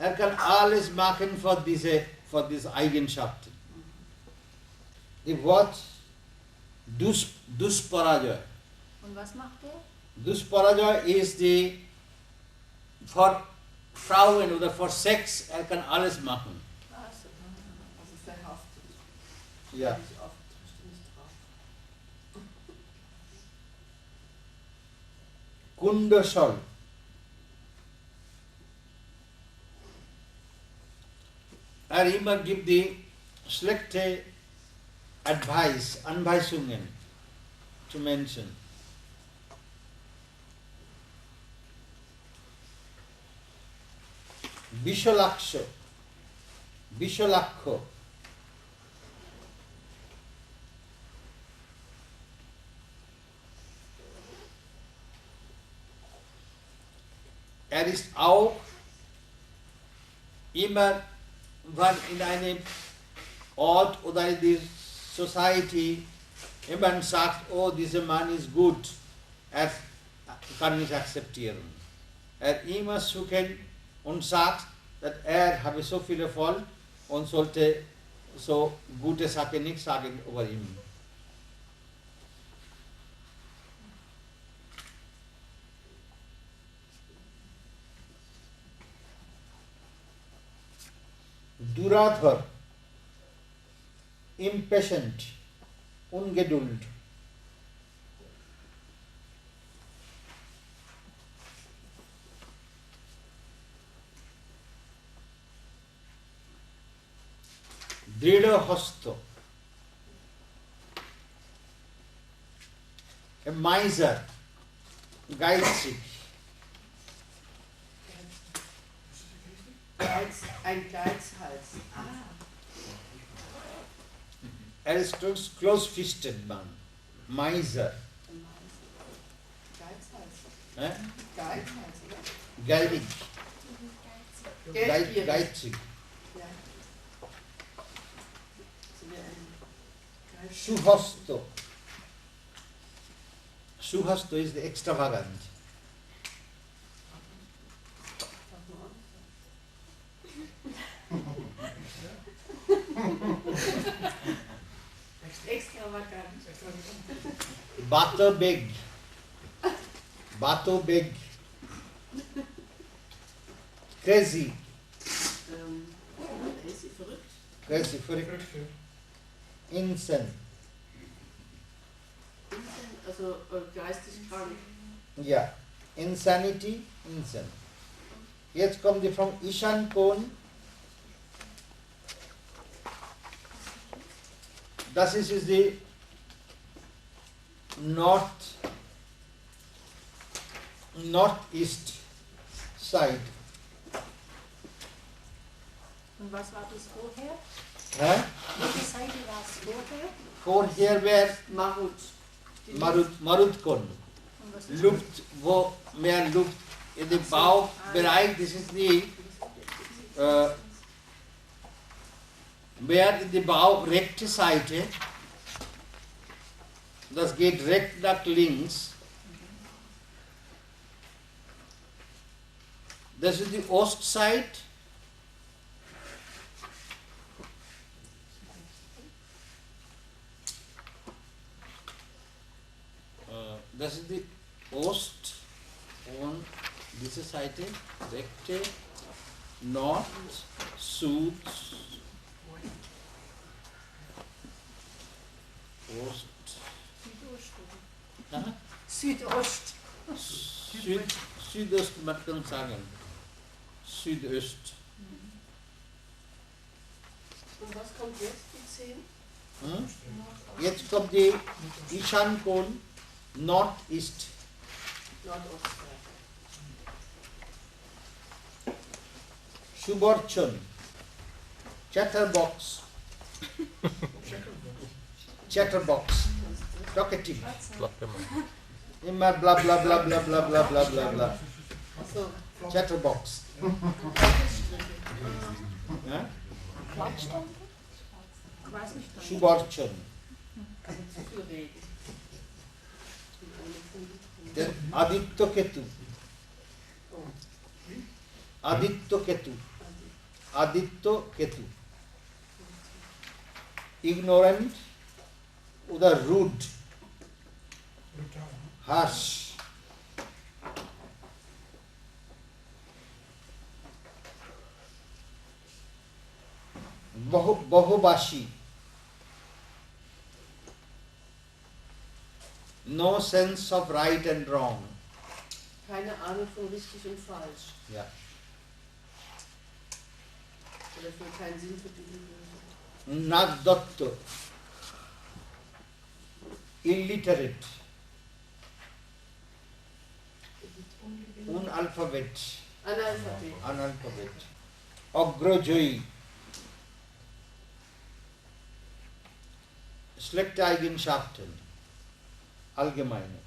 Kann alles machen für diese Eigenschaften. Die Wort Dusparajoy. Und was macht er? Dusparajoy ist die für Frauen oder für Sex, kann alles machen. Also verhaftet. Ja. Nicht oft, nicht drauf. Kundashal. Immer gibt die schlechte Anweisungen zu Menschen. Vishalaksha, Vishalakha. Er ist auch immer, wenn in einem Ort oder in der Society jemand sagt, oh, dieser Mann ist gut, er kann nicht akzeptieren. Er immer suchen und sagt, dass er habe so viel Erfolg und sollte so gute Sachen nicht sagen über ihn. Duradhar, impatient, ungeduld. Drida hasta, a miser, geizig. Ein Geizhals. Er ist close-fisted man, miser. Geizhals. Geizhals, oder? Geizig. Geldgierig. Geizig. Ja. So wie ein Geizhals. Suhasto. Suhasto is the extravagant. Extravagant. Batobeg. Batobeg. Crazy. Crazy, verrückt. Crazy, verrückt. Insane. Also geistig krank. Ja. Insanity, insane. Jetzt kommt die von Ishan Kohn. Das ist die northeast side. Und was war das vorher? Huh? Welche Seite war es vorher? Vorher wäre Marut. Marutkonn. Und was ist Luft, wo mehr Luft in dem Bauchbereich, das ist die mehr in die Bauch rechte Seite. Das geht recht nach links. Das ist die Ostseite. Das ist die Ost und diese Seite, rechte, Nord, Süd, Ost, Südost. Südost, man kann sagen. Südöst. Und was kommt jetzt, die 10? Jetzt kommt die Ishan Kohn, Northeast. Nordost. Suborchon, Chatterbox, Chatterbox, talkative. Immer bla bla bla bla bla bla bla bla bla. So. Chatterbox. Ja? Klatschstunde? Ich weiß nicht. Suborchon. Also zu viel reden. Then Aditya Ketu. Aditya Ketu. Aditya Ketu. Ignorant oder rude. Harsh. Bahubashi. No sense of right and wrong. Keine Ahnung von richtig und falsch. Ja. Oder für keinen Sinn für die Lösung. Nagdatta. Illiterate. Unalphabet. Analphabet. Analphabet. Agrojoyi, schlechte Eigenschaften, allgemeine.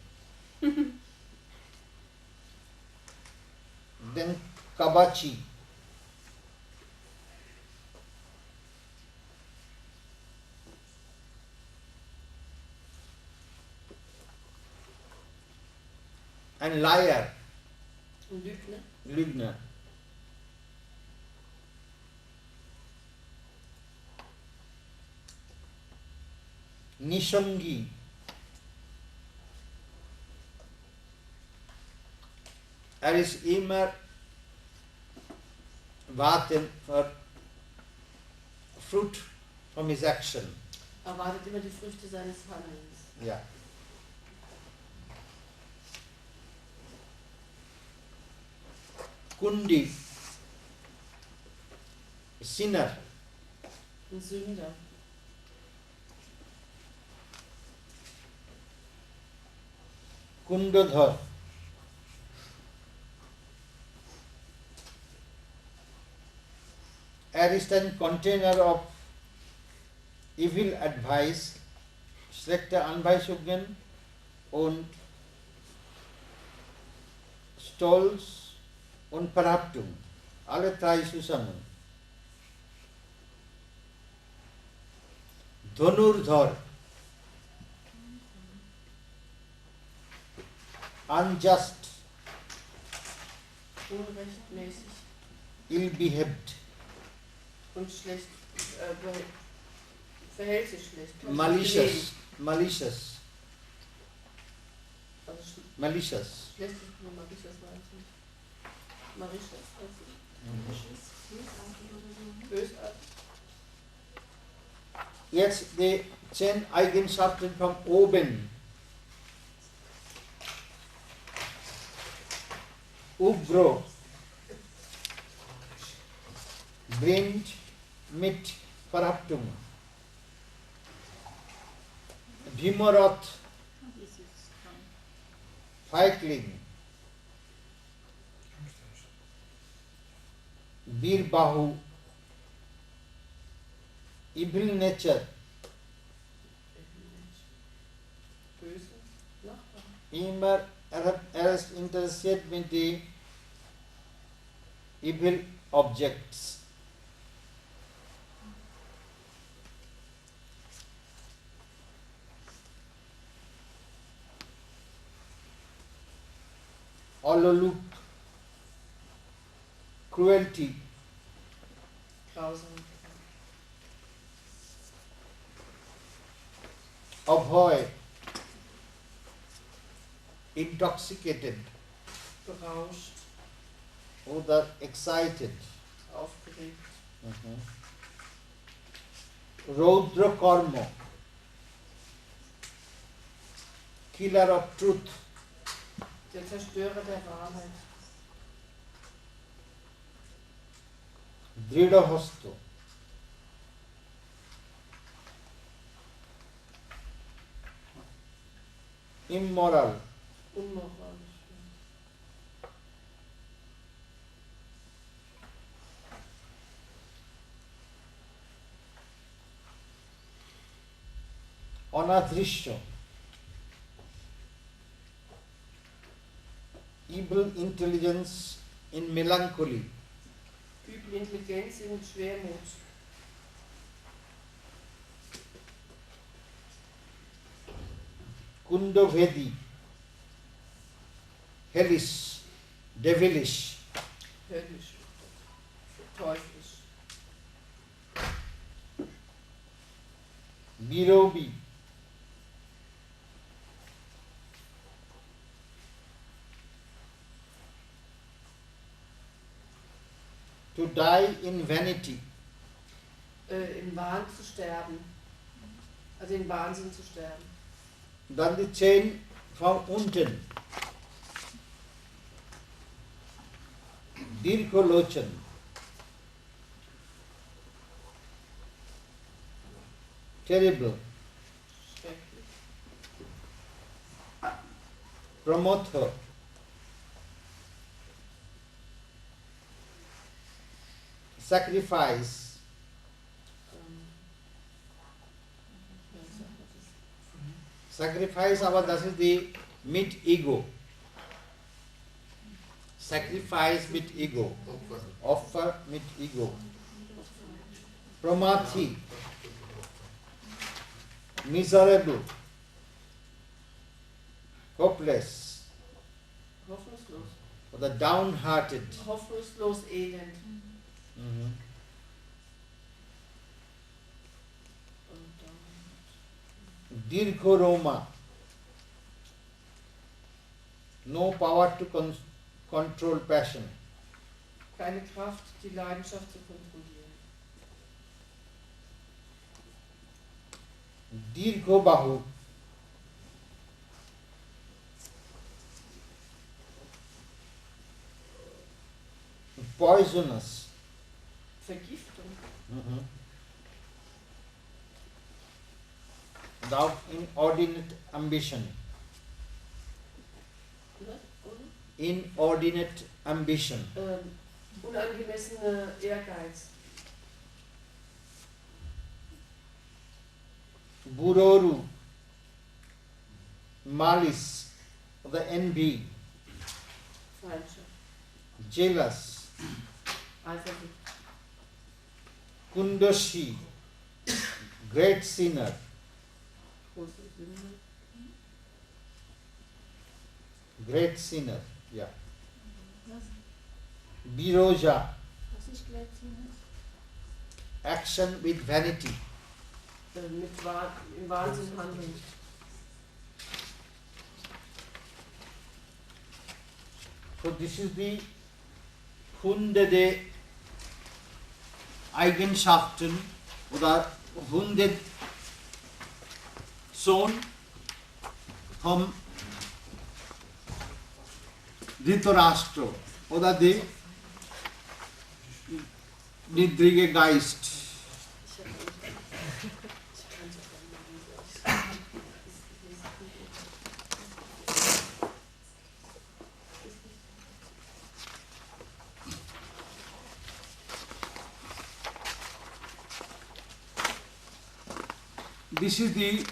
Then Kabachi, and liar, Und Lügner. Lügner. Nishangi, er ist immer warten for fruit from his action. Erwartet immer die Früchte seines Handelns. Yeah. Kundi, sinner. Ein Sünder. Kundadhar, er ist ein Container of evil advice, schlechte Anweisungen und Stolz und Verhaftung. Alle drei zusammen. Dhanurdhar, unjust, Unrechtmäßig ill-behaved, und schlecht, verhält sich schlecht. kann sich malicious, malicious, benehmen. Also malicious. schlecht ist nur malicious, weiß ich nicht. Malicious, weiß ich. Bösartig. Jetzt die 10 Eigenschaften von oben. Ugro, bringt mit Verhaftung. Bhimarath, Feigling. Birbahu, evil nature. Böse Nachbar. Immer er ist interessiert mit the evil objects. Ololuk, cruelty, Grausam. avoid, intoxicated, Berauscht. oder excited. Aufgeregt. Raudra karma, killer of truth. Der Zerstörer der Wahrheit. Dridhahasto, immoral, Unmoralisch. anadrishya, evil intelligence in melancholy. Üble Intelligenz in Schwermut. Kundavedi, hellish, devilish. Höllisch. Teuflisch. Birobi, to die in vanity. Im Wahn zu sterben. Also in Wahnsinn zu sterben. Dann die 10 von unten. Dirkolochan, terrible. Schrecklich. sacrifice sacrifice aber das ist die mit ego. Sacrifice with ego. Offer with ego. Pramathi, miserable, hopeless, Hoffnungslos. or the downhearted. Hoffnungslos elend. Mhm. Und dann Dirghoroma, no power to control passion. keine Kraft, die Leidenschaft zu kontrollieren. Dirghobahu, poisonous. Vergiftung. Mhm. Without inordinate ambition. Ne? Und, Inordinate ambition. unangemessene Ehrgeiz. Buroru, malice, or the envy, Feindschaft. jealous, Eifersucht. kundashi, great sinner, Große Sünde. great sinner, yeah. Biroja, Was ist Glätzchen? action with vanity. Im Wahnsinn handeln. So this is the hunderte Eigenschaften oder 100 Sohn vom Dhritarashtra oder der niedrige Geist. This is the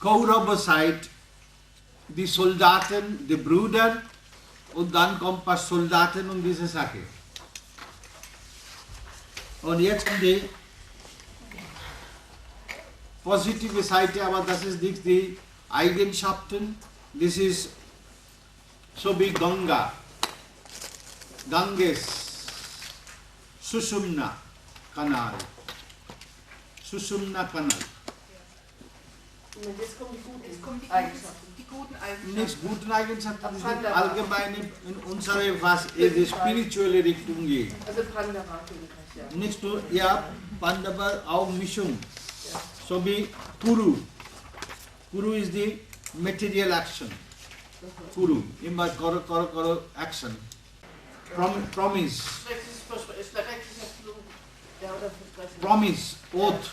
Kaurava side, die Soldaten, die Brüder und dann kommt ein paar Soldaten und diese Sache. Und jetzt kommt die positive Seite, aber das ist nicht die Eigenschaften. This is so wie Ganga, Ganges, Sushumna Kanal. Sushumna Kanal. Und jetzt kommen die guten Jetzt kommen die Eigenschaften. guten Eigenschaften. Nicht guten Eigenschaften, das sind allgemeine in unsere, was in die spirituelle Richtung geht. Also Pandava-Königreich, ja. Nicht nur, ja, Pandava, auch Mischung. So wie Kuru. Kuru is the material action. Kuru, immer koro action. Promise. Promise, oath.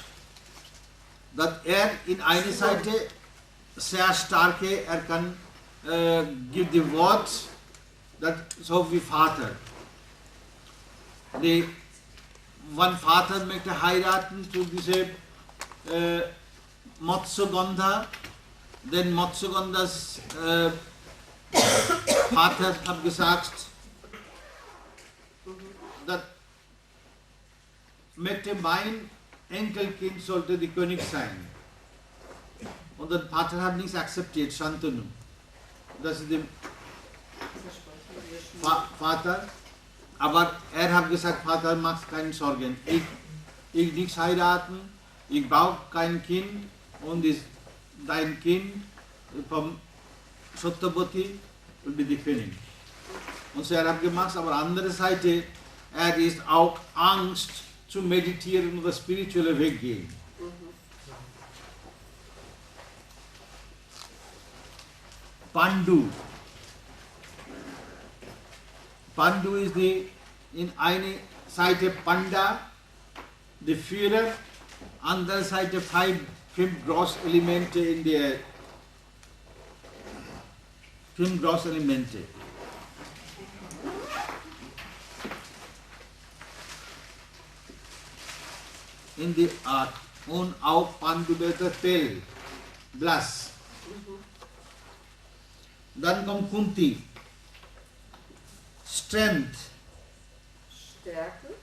That in eine Seite sehr starke, kann give the words, that so wie Vater. One Vater möchte heiraten zu diese Matsugandha, then Matsugandhas Vater hat gesagt, that möchte mein Enkelkind sollte die König sein. Und der Vater hat nichts akzeptiert, Shantanu. Das ist der Vater. Aber hat gesagt, Vater, mach keine Sorgen. Ich nichts heiraten, ich brauche kein Kind und dein Kind vom Satyavati will be die König. Und so hat gemacht, aber andere Seite, ist auch Angst zu meditieren und das spirituelle Weg gehen. Pandu. Pandu is in eine Seite Panda, the Führer, andere Seite fünf gross Elemente in der fünf gross Elemente. in the earth. Un au Pandubeta tail, bless. Then come Kunti, strength. Stärke.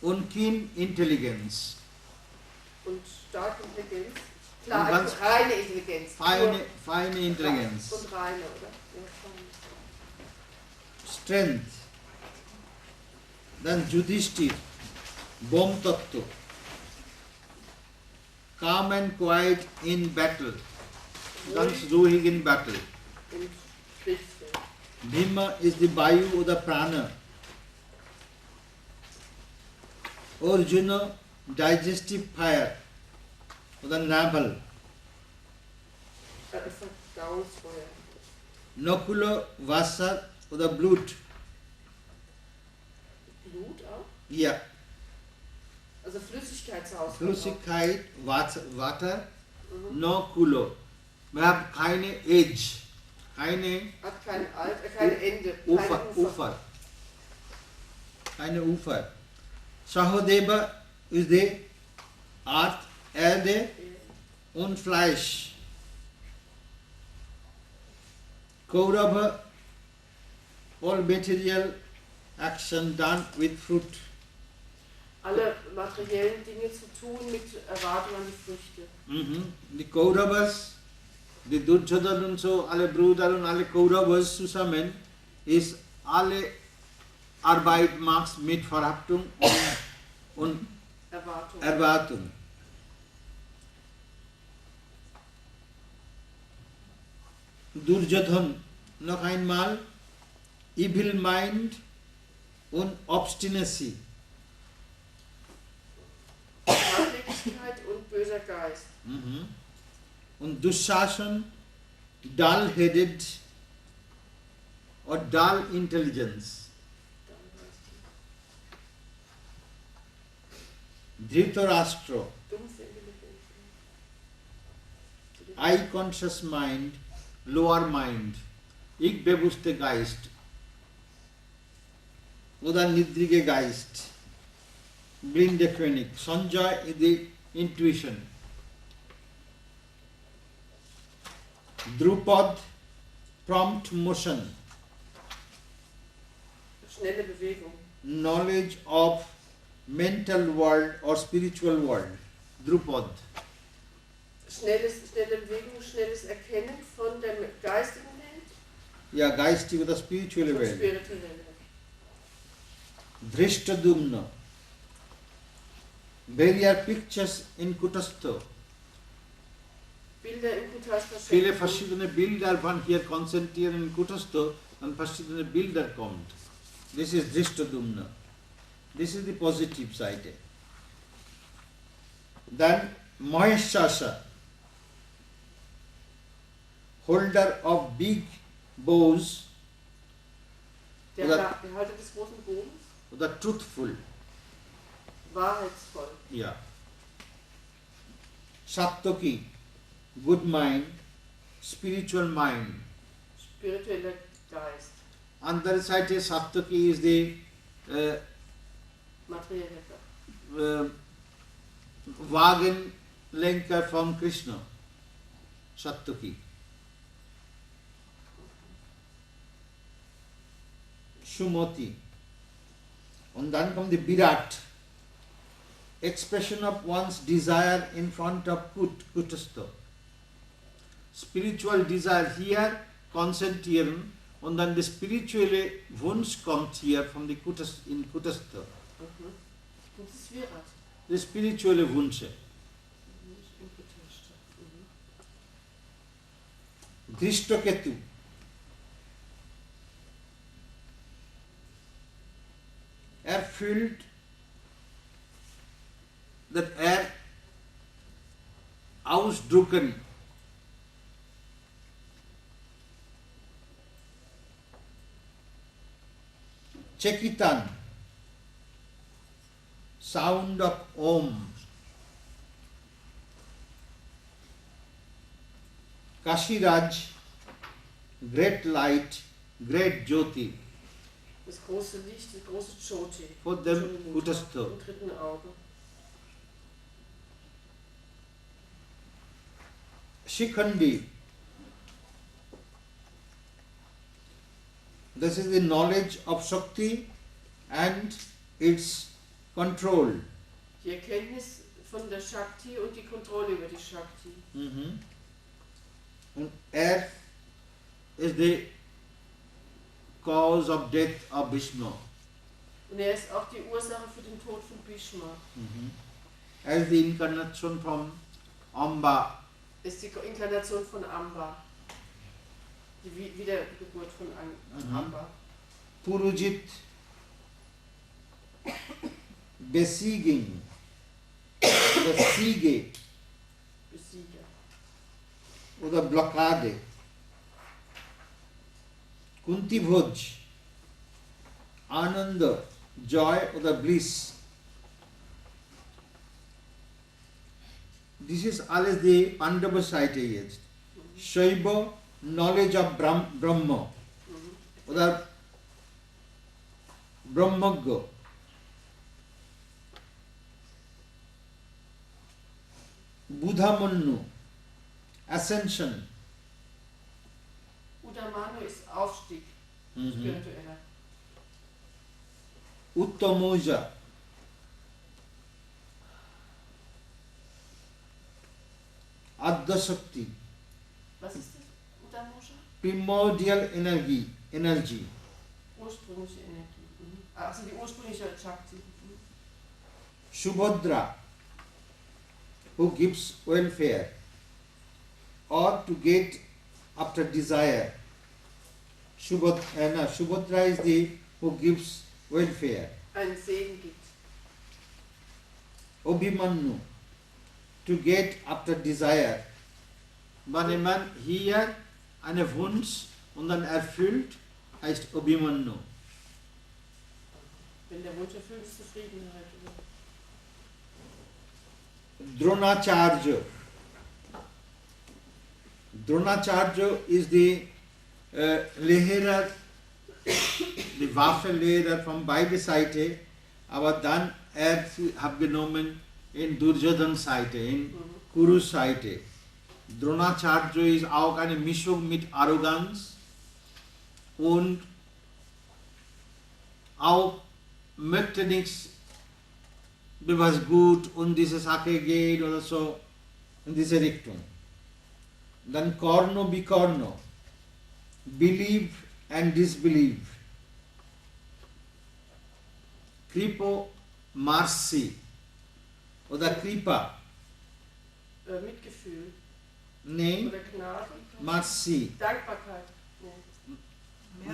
Und keen intelligence. Und starke Intelligenz. Und Klar, ganz reine Intelligenz. Feine intelligence. Und reine, oder? Ja, feine. Strength. Then Yudhishthir, Bom Tattva. Calm and quiet in battle. Ganz ruhig in battle. Im Kriegsfeld. Bhima is the Vayu or the Prana. Arjuna, digestive fire or the navel. Verdauungsfeuer. Nakula, Vasa or the blood. Blut auch? Yeah. Also Flüssigkeitshaushalt. Flüssigkeit, Water, no Kulo. Wir haben keine Edge, keine Hat kein Ende. Ufer. Keine Ufer. Sahadeva ist die Art, Erde und Fleisch. Kaurava, all material action done with fruit. Alle materiellen Dinge zu tun mit Erwartung an die Früchte. Die Kauravas, die Duryodhana und so, alle Brüder und alle Kauravas zusammen, ist alle Arbeit macht mit Verhaftung und Erwartung. Duryodhana, noch einmal, evil mind und Obstinacy. Hartnäckigkeit und böser Geist. Und Dushasan, dull-headed or dull intelligence. Dhritarashtra, Dumpfe Intelligenz. eye-conscious mind, lower mind. Ich bewusste Geist. Oder niedrige Geist. Blinde König. Sanjay is the intuition. Drupad, prompt motion. Schnelle Bewegung. Knowledge of mental world or spiritual world. Drupad. Schnelle Bewegung, schnelles Erkennen von der geistigen Welt. Ja, geistig oder spirituelle Und Welt. spirituelle Welt. Drishtadumna. There are pictures in Kutastha. Bilder im Kutastha. Viele verschiedene Bilder waren hier konzentriert in Kutastha und verschiedene Bilder kommt. This is Drishtadumna. This is the positive side. Then Maheshasha, holder of big bows, Der Halter des großen Bogens. oder truthful. Wahrheitsvoll. Yeah. Sattaki, good mind, spiritual mind. Spiritueller Geist. Other side is Sattaki is the Materieller. Wagenlenker from Krishna. Sattaki. Sumati. And then comes the Virat. Expression of one's desire in front of Kutastha. Spiritual desire here, konzentrieren, und dann the spirituelle Wunsch kommt hier from the in Kutastha. Das ist Virat. The spirituelle Wünsche. Drishtaketu. Filled that ausdrücken. Chekitan, sound of Om. Kashiraj, great light, great Jyoti. Das große Licht, das große Jyoti. For them, Kutastha. Im dritten Auge. Shikhandi. This is the knowledge of Shakti and its control. Die Erkenntnis von der Shakti und die Kontrolle über die Shakti. And air is the cause of death of Bhishma. Und er ist auch die Ursache für den Tod von Bhishma. As the incarnation from Amba, Ist die Inkarnation von Amba. Die Wiedergeburt von Amba. Purujit, besieging, besiege, Besieger. oder Blockade. Kunti Bhoj, Ananda, joy oder Bliss. This is alles the Pandava Seite jetzt. Shaiva, knowledge of Brahma oder Brahmagya. Buddhamannu, ascension. Udamanu ist Aufstieg, spiritueller. Uttamoja, Adya Shakti, Was ist das? Udamoja? primordial energy. Ursprüngliche Energie. Also die ursprüngliche Shakti. Subhadra, who gives welfare or to get after desire. Subhadra is the who gives welfare. Einen Segen gibt. Abhimanyu, to get after desire. Wenn man hier einen Wunsch und dann erfüllt, heißt Abhimanyu. Wenn der Wunsch erfüllt ist, Zufriedenheit. Dronacharya. Dronacharya is the Lehrer, die Waffenlehrer von beiden Seiten, aber dann hat genommen in Duryodhan Seite, in Kuru Seite. Dronacharya ist auch eine Mischung mit Arroganz und auch möchte nichts, was gut und diese Sache geht oder so, in diese Richtung. Dann Karno Bikarno, believe and disbelieve. Kripo Marsi oder Kripa. Mitgefühl. Nee, Oder Gnade. Marsi. Dankbarkeit.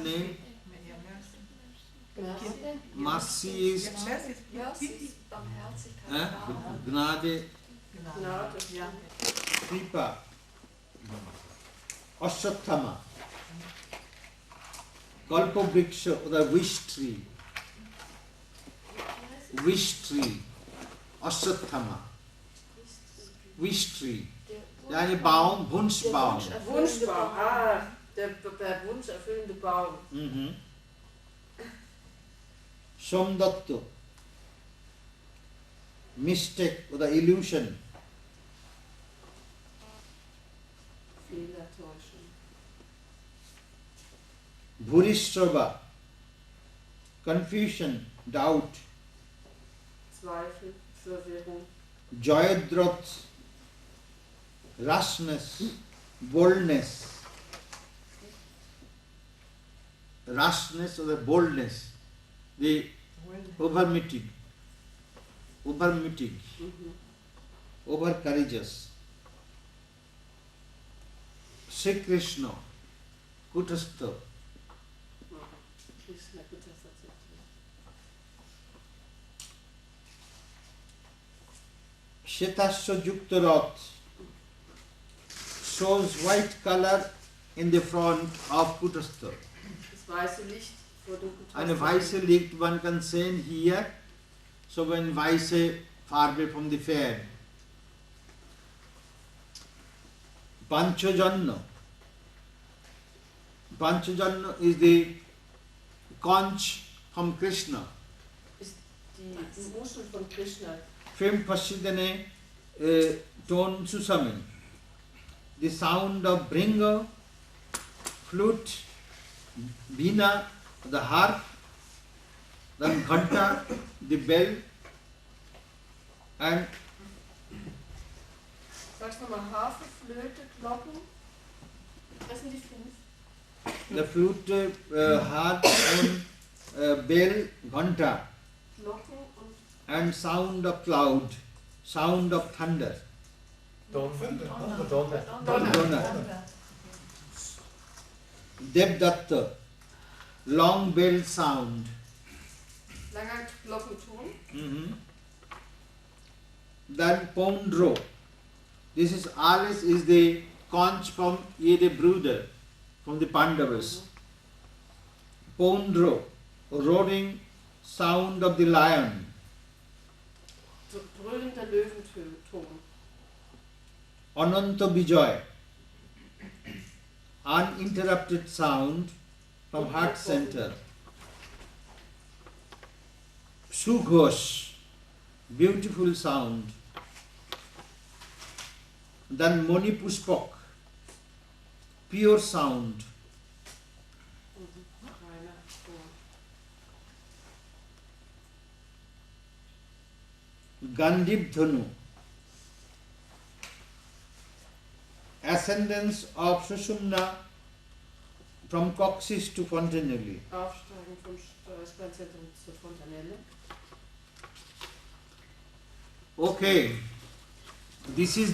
Nee, Gnade. Marsi ist Barmherzigkeit. Gnade, Gnade. Ja. Kripa. Ashwatthama. Kalpavriksha oder Wish Tree. Wish Tree. Ashwatthama. Wish Tree. Ein Baum, Wunschbaum. Wunschbaum. Der wunscherfüllende Baum. Somdatto. Mistake oder Illusion. Fehlertäuschung. Bhurishrava. Confusion, doubt. Zweifel, Verwirrung. Jayadrat. Rashness, boldness. Rashness or the boldness. The overmutig. Over courageous. Sri Krishna, Kutastha. Krishna, Kutastha. Shetasya Yuktarat shows white color in the front of Kutastha. Das weiße Licht vor dem Kutastha. Eine weiße Licht, man kann sehen hier, so eine weiße Farbe von the Pferd. Panchajanna. Panchajanna is the conch from Krishna. Ist die Muschel von Krishna. 5 Paschidane Ton zusammen. the sound of bringa, flute, veena, the harp, then ghanta, the bell, and Sagst du nochmal Harfe, Flöte, Glocken? Das sind die 5. the flute, harp, and bell, ghanta, Glocken und and sound of cloud, sound of thunder. Donner. Donner. Devdatta, long bell sound. langer Glockenton. Then Pondro. This is Alice is the conch from Yede Bruder, from the Pandavas. Pondro, roaring sound of the lion. Brüllender Löwenton. Ananta Vijay, uninterrupted sound from heart center. Sughosh, beautiful sound. Then Moni Pushpak, pure sound. Gandhib Dhanu, ascendance of Sushumna from coccyx to fontanelle. Aufsteigen vom Steuerspanzentrum zur Fontanelle. Okay, this is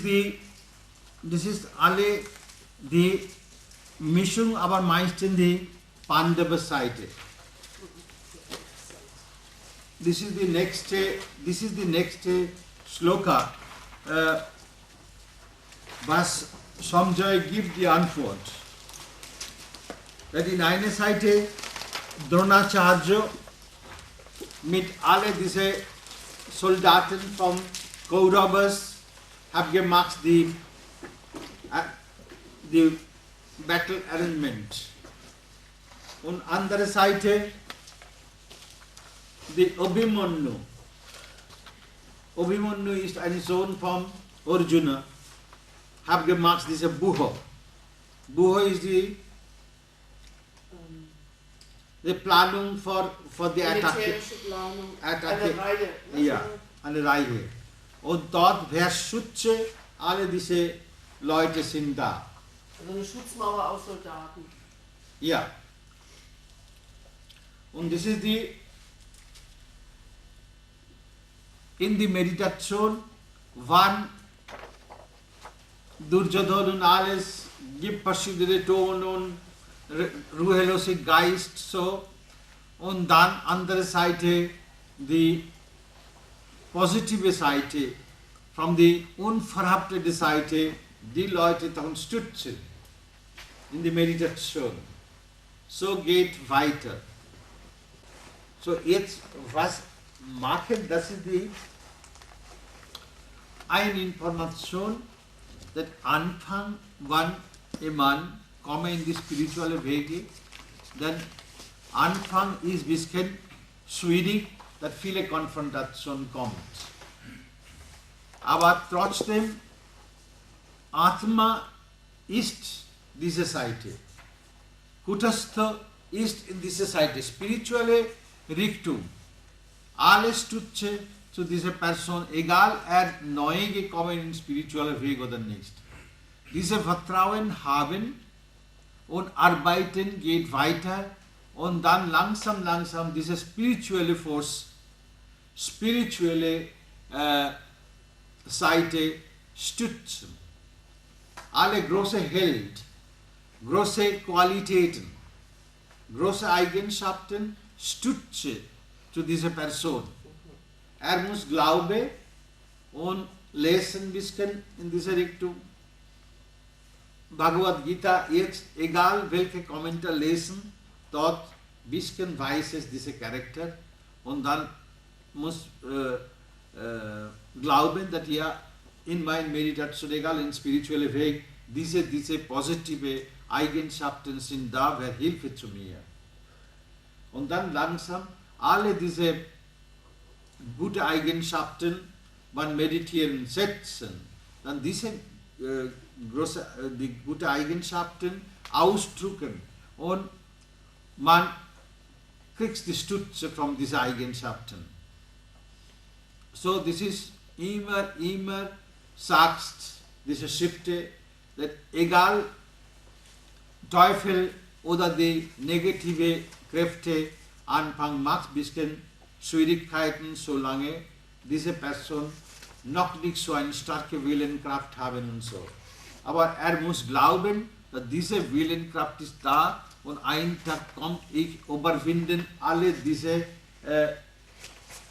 alle the Mischung, aber meistens die Pandava Seite. This is the next sloka. Was Samjay gibt die Antwort. That in einer Seite Dronacharya mit alle diese Soldaten vom Kauravas have gemacht the battle arrangement. Und andere Seite die Abhimanyu. Abhimanyu ist ein Sohn von Arjuna. Have gemacht diese Buho. Buho is the Planung for the attack. Militärische Planung. Attacke. Eine Reihe. Ne? Ja, eine Reihe. Und dort Verschütze, alle diese Leute sind da. Also eine Schutzmauer aus Soldaten. Ja. Und das ist in the meditation, one Duryodhana und alles gibt verschiedene Ton und ruhelose Geist so. Und dann andere Seite, die positive Seite, from the unverhaftete Seite, die Leute dann stützen in die Meditation. So geht weiter. So jetzt, was machen, das ist eine Information, that Anfang, wann a man komme in die spirituelle Wege, dann Anfang ist ein bisschen schwierig, dass viele Konfrontation kommt. Aber trotzdem, Atma ist diese Seite. Kutastha ist in dieser Seite. Spirituelle Richtung. Alles stütze zu dieser Person, egal neu gekommen in spiritueller Weg oder nicht. Diese Vertrauen haben und arbeiten geht weiter und dann langsam diese spirituelle Force, spirituelle Seite stützen. Alle große Held, große Qualitäten, große Eigenschaften stützen zu dieser Person. Muss Glaube und lesen ein bisschen in diese Richtung. Bhagavad Gita, jetzt egal welche Kommentar lesen, dort ein bisschen weiß es diese Charakter und dann muss glauben, dass ja in meiner Meditation, egal in spiritueller Weg, diese positive Eigenschaften sind da, wer Hilfe zu mir. Und dann langsam alle diese gute Eigenschaften beim Meditieren setzen, dann diese die gute Eigenschaften ausdrücken und man kriegt die Stütze von diesen Eigenschaften. So this is immer sagt diese Schrift, dass egal Teufel oder die negative Kräfte Anfang macht, bisschen Schwierigkeiten, solange diese Person noch nicht so eine starke Willenkraft haben und so. Aber muss glauben, dass diese Willenkraft ist da und einen Tag kommt, ich überwinden alle diese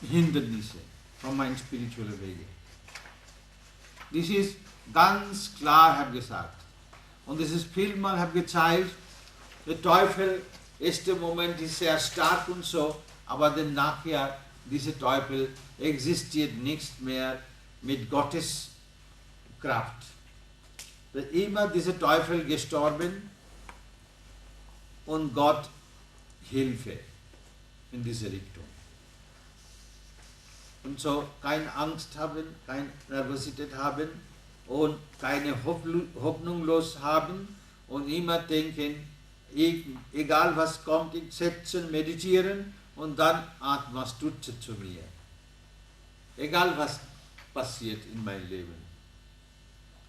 Hindernisse von meinen spirituellen Wege. Das ist ganz klar, habe ich gesagt. Und das ist vielmal, habe ich gezeigt, der Teufel, erster Moment ist sehr stark und so, aber dann nachher, dieser Teufel existiert nicht mehr mit Gottes Kraft. Immer dieser Teufel gestorben und Gott Hilfe in diese Richtung. Und so keine Angst haben, keine Nervosität haben und keine Hoffnungslos haben und immer denken, egal was kommt, ich setzen, meditieren und dann Atma stütze zu mir. Egal was passiert in meinem Leben.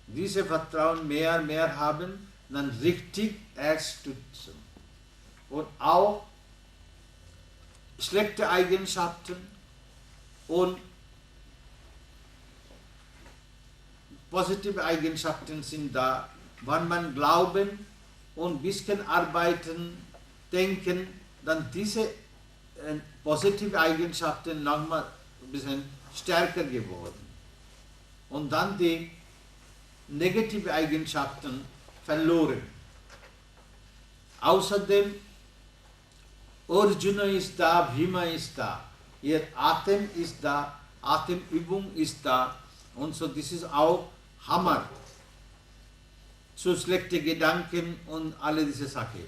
Diese Vertrauen mehr haben, dann richtig erst stützen. Und auch schlechte Eigenschaften und positive Eigenschaften sind da, wenn man glauben und ein bisschen arbeiten, denken, dann diese positive Eigenschaften nochmal ein bisschen stärker geworden. Und dann die negative Eigenschaften verloren. Außerdem, Arjuna ist da, Bhima ist da, ihr Atem ist da, Atemübung ist da und so, das ist auch Hammer. So schlechte Gedanken und alle diese Sachen.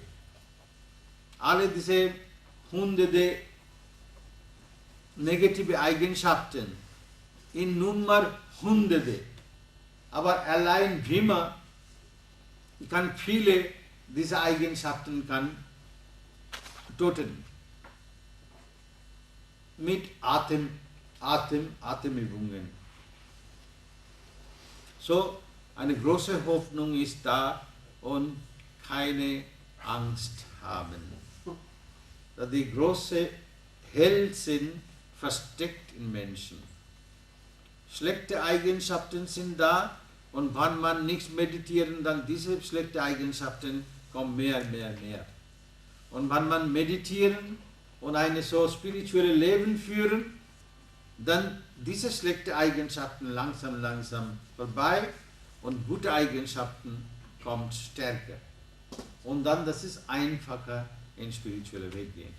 Alle diese hunderte negative Eigenschaften in Nummer hunderte. Aber allein Bhima kann viele dieser Eigenschaften töten. Mit Atemübungen. So, eine große Hoffnung ist da und keine Angst haben. Da die große Hellsinn versteckt in Menschen. Schlechte Eigenschaften sind da und wenn man nicht meditieren, dann diese schlechten Eigenschaften kommen mehr. Und wenn man meditieren und ein so spirituelles Leben führen, dann diese schlechten Eigenschaften langsam vorbei und gute Eigenschaften kommen stärker. Und dann, das ist einfacher in spirituelle Weg gehen.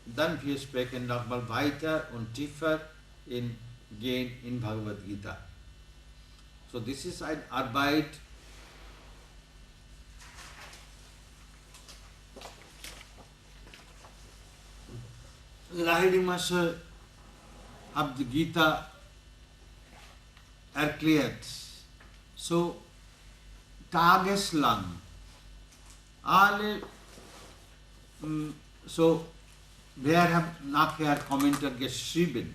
Dann wir sprechen nochmal weiter und tiefer gehen in Bhagavad Gita. So this is eine Arbeit, Lahiri Master hat die Gita erklärt. So tageslang alle so wer hat nachher Kommentar geschrieben,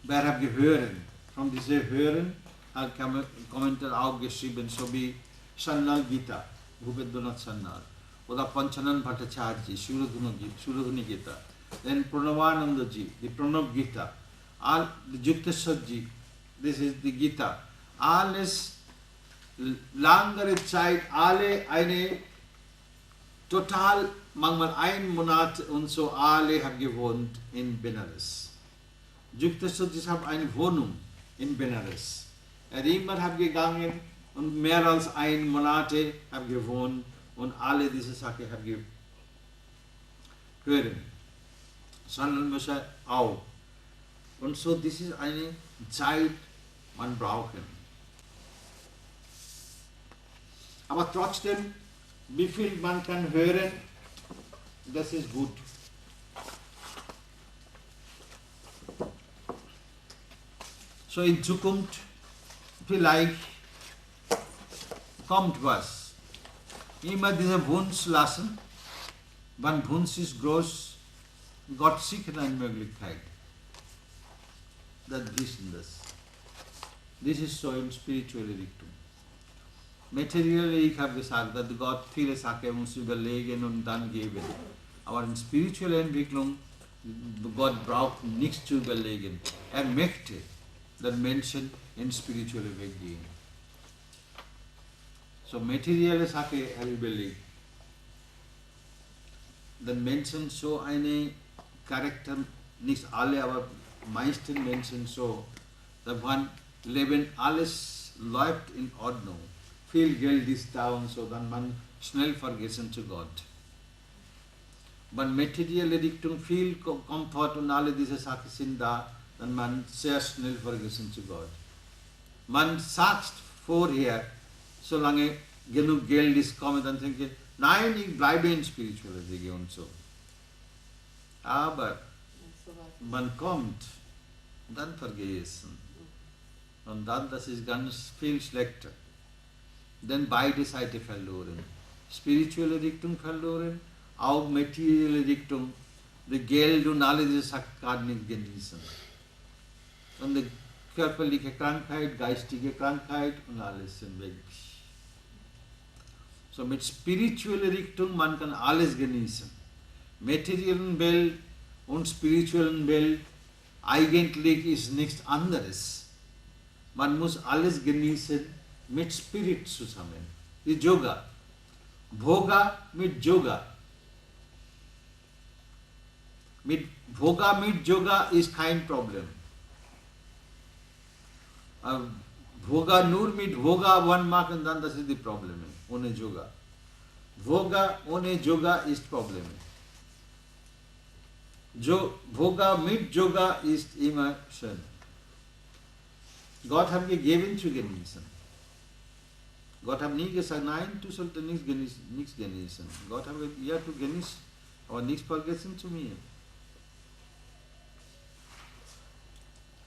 wer hat gehört, von diesem Hören hat Kommentar auch geschrieben, so wie Sannal Gita, Bhupedranath Sannal, oder Panchanan Bhattacharya, Suradhuni Gita, then Pranavananda ji, the Pranav Gita, all the Yukteswar ji, this is the Gita, alles langere Zeit, alle eine total, manchmal ein Monat und so, alle haben gewohnt in Benares. Yukteswar ji hat eine Wohnung in Benares. Immer hat gegangen und mehr als ein Monat haben gewohnt und alle diese Sachen haben gehört. Sannal Moshe auch. Und so, das ist eine Zeit, man braucht. Aber trotzdem, wie viel man kann hören, das ist gut. So in Zukunft, vielleicht kommt was. Immer diese Wunsch lassen, wenn Wunsch ist groß, Gott sichert eine Möglichkeit. Das wissen das. This is so in spiritual Richtung. Materially, ich habe gesagt, dass Gott viele Sachen uns überlegen und dann geben. Aber in spiritueller Entwicklung, Gott braucht nichts zu überlegen. Möchte, dass Menschen in spirituelle Weg gehen. So materielle Sache überlegt. Dass Menschen so eine Charakter, nicht alle, aber meisten Menschen so, dass man Leben alles läuft in Ordnung. Viel Geld ist da und so, dann man schnell vergessen zu Gott. Wenn materielle Richtung viel Komfort und alle diese Sachen sind da, dann man sehr schnell vergessen zu Gott. Man sagt vorher, solange genug Geld ist, kommen, dann denke ich, nein, ich bleibe in spiritueller Wege und so. Aber man kommt, dann vergessen. Und dann, das ist ganz viel schlechter. Denn beide Seiten verloren. Spirituelle Richtung verloren, auch materielle Richtung, das Geld und alle diese Sachen gar nicht genießen. Und die körperliche Krankheit, geistige Krankheit und alles sind weg. So mit spiritueller Richtung, man kann alles genießen. Materiellen Welt und spirituellen Welt eigentlich ist nichts anderes. Man muss alles genießen mit Spirit zusammen. Die Yoga. Bhoga mit Yoga. Mit Bhoga mit Yoga ist kein Problem. Bhoga nur mit Bhoga one machen, dann das ist die Problem. Ohne Yoga. Bhoga ohne Yoga ist Problem. Bhoga mit Yoga ist immer schön. Gott hat gegeben zu genießen. Gott hat nie gesagt, nein, du solltest nichts genießen. Gott hat gesagt, ja, du genießt, aber nichts vergessen zu mir.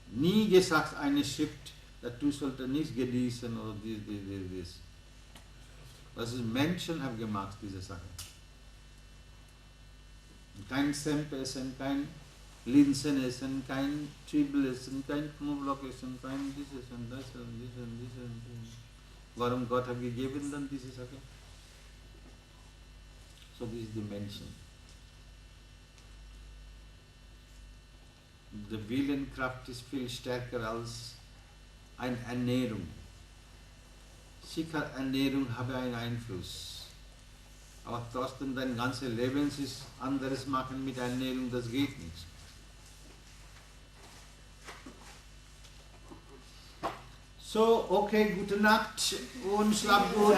Nie gesagt eine Schrift, dass du solltest nichts genießen oder dies. Das ist Menschen haben gemacht, diese Sache. Kein Senf essen, kein Linsen essen, kein Zwiebel essen, kein Knoblauch essen, kein dieses und das und dieses und dieses und dieses. Warum Gott hat gegeben dann diese Sache? So wie die Menschen. Die Willenkraft ist viel stärker als eine Ernährung. Sicher, Ernährung habe einen Einfluss. Aber trotzdem dein ganzes Leben ist anderes machen mit Ernährung, das geht nicht. So, okay, gute Nacht und schlaf gut.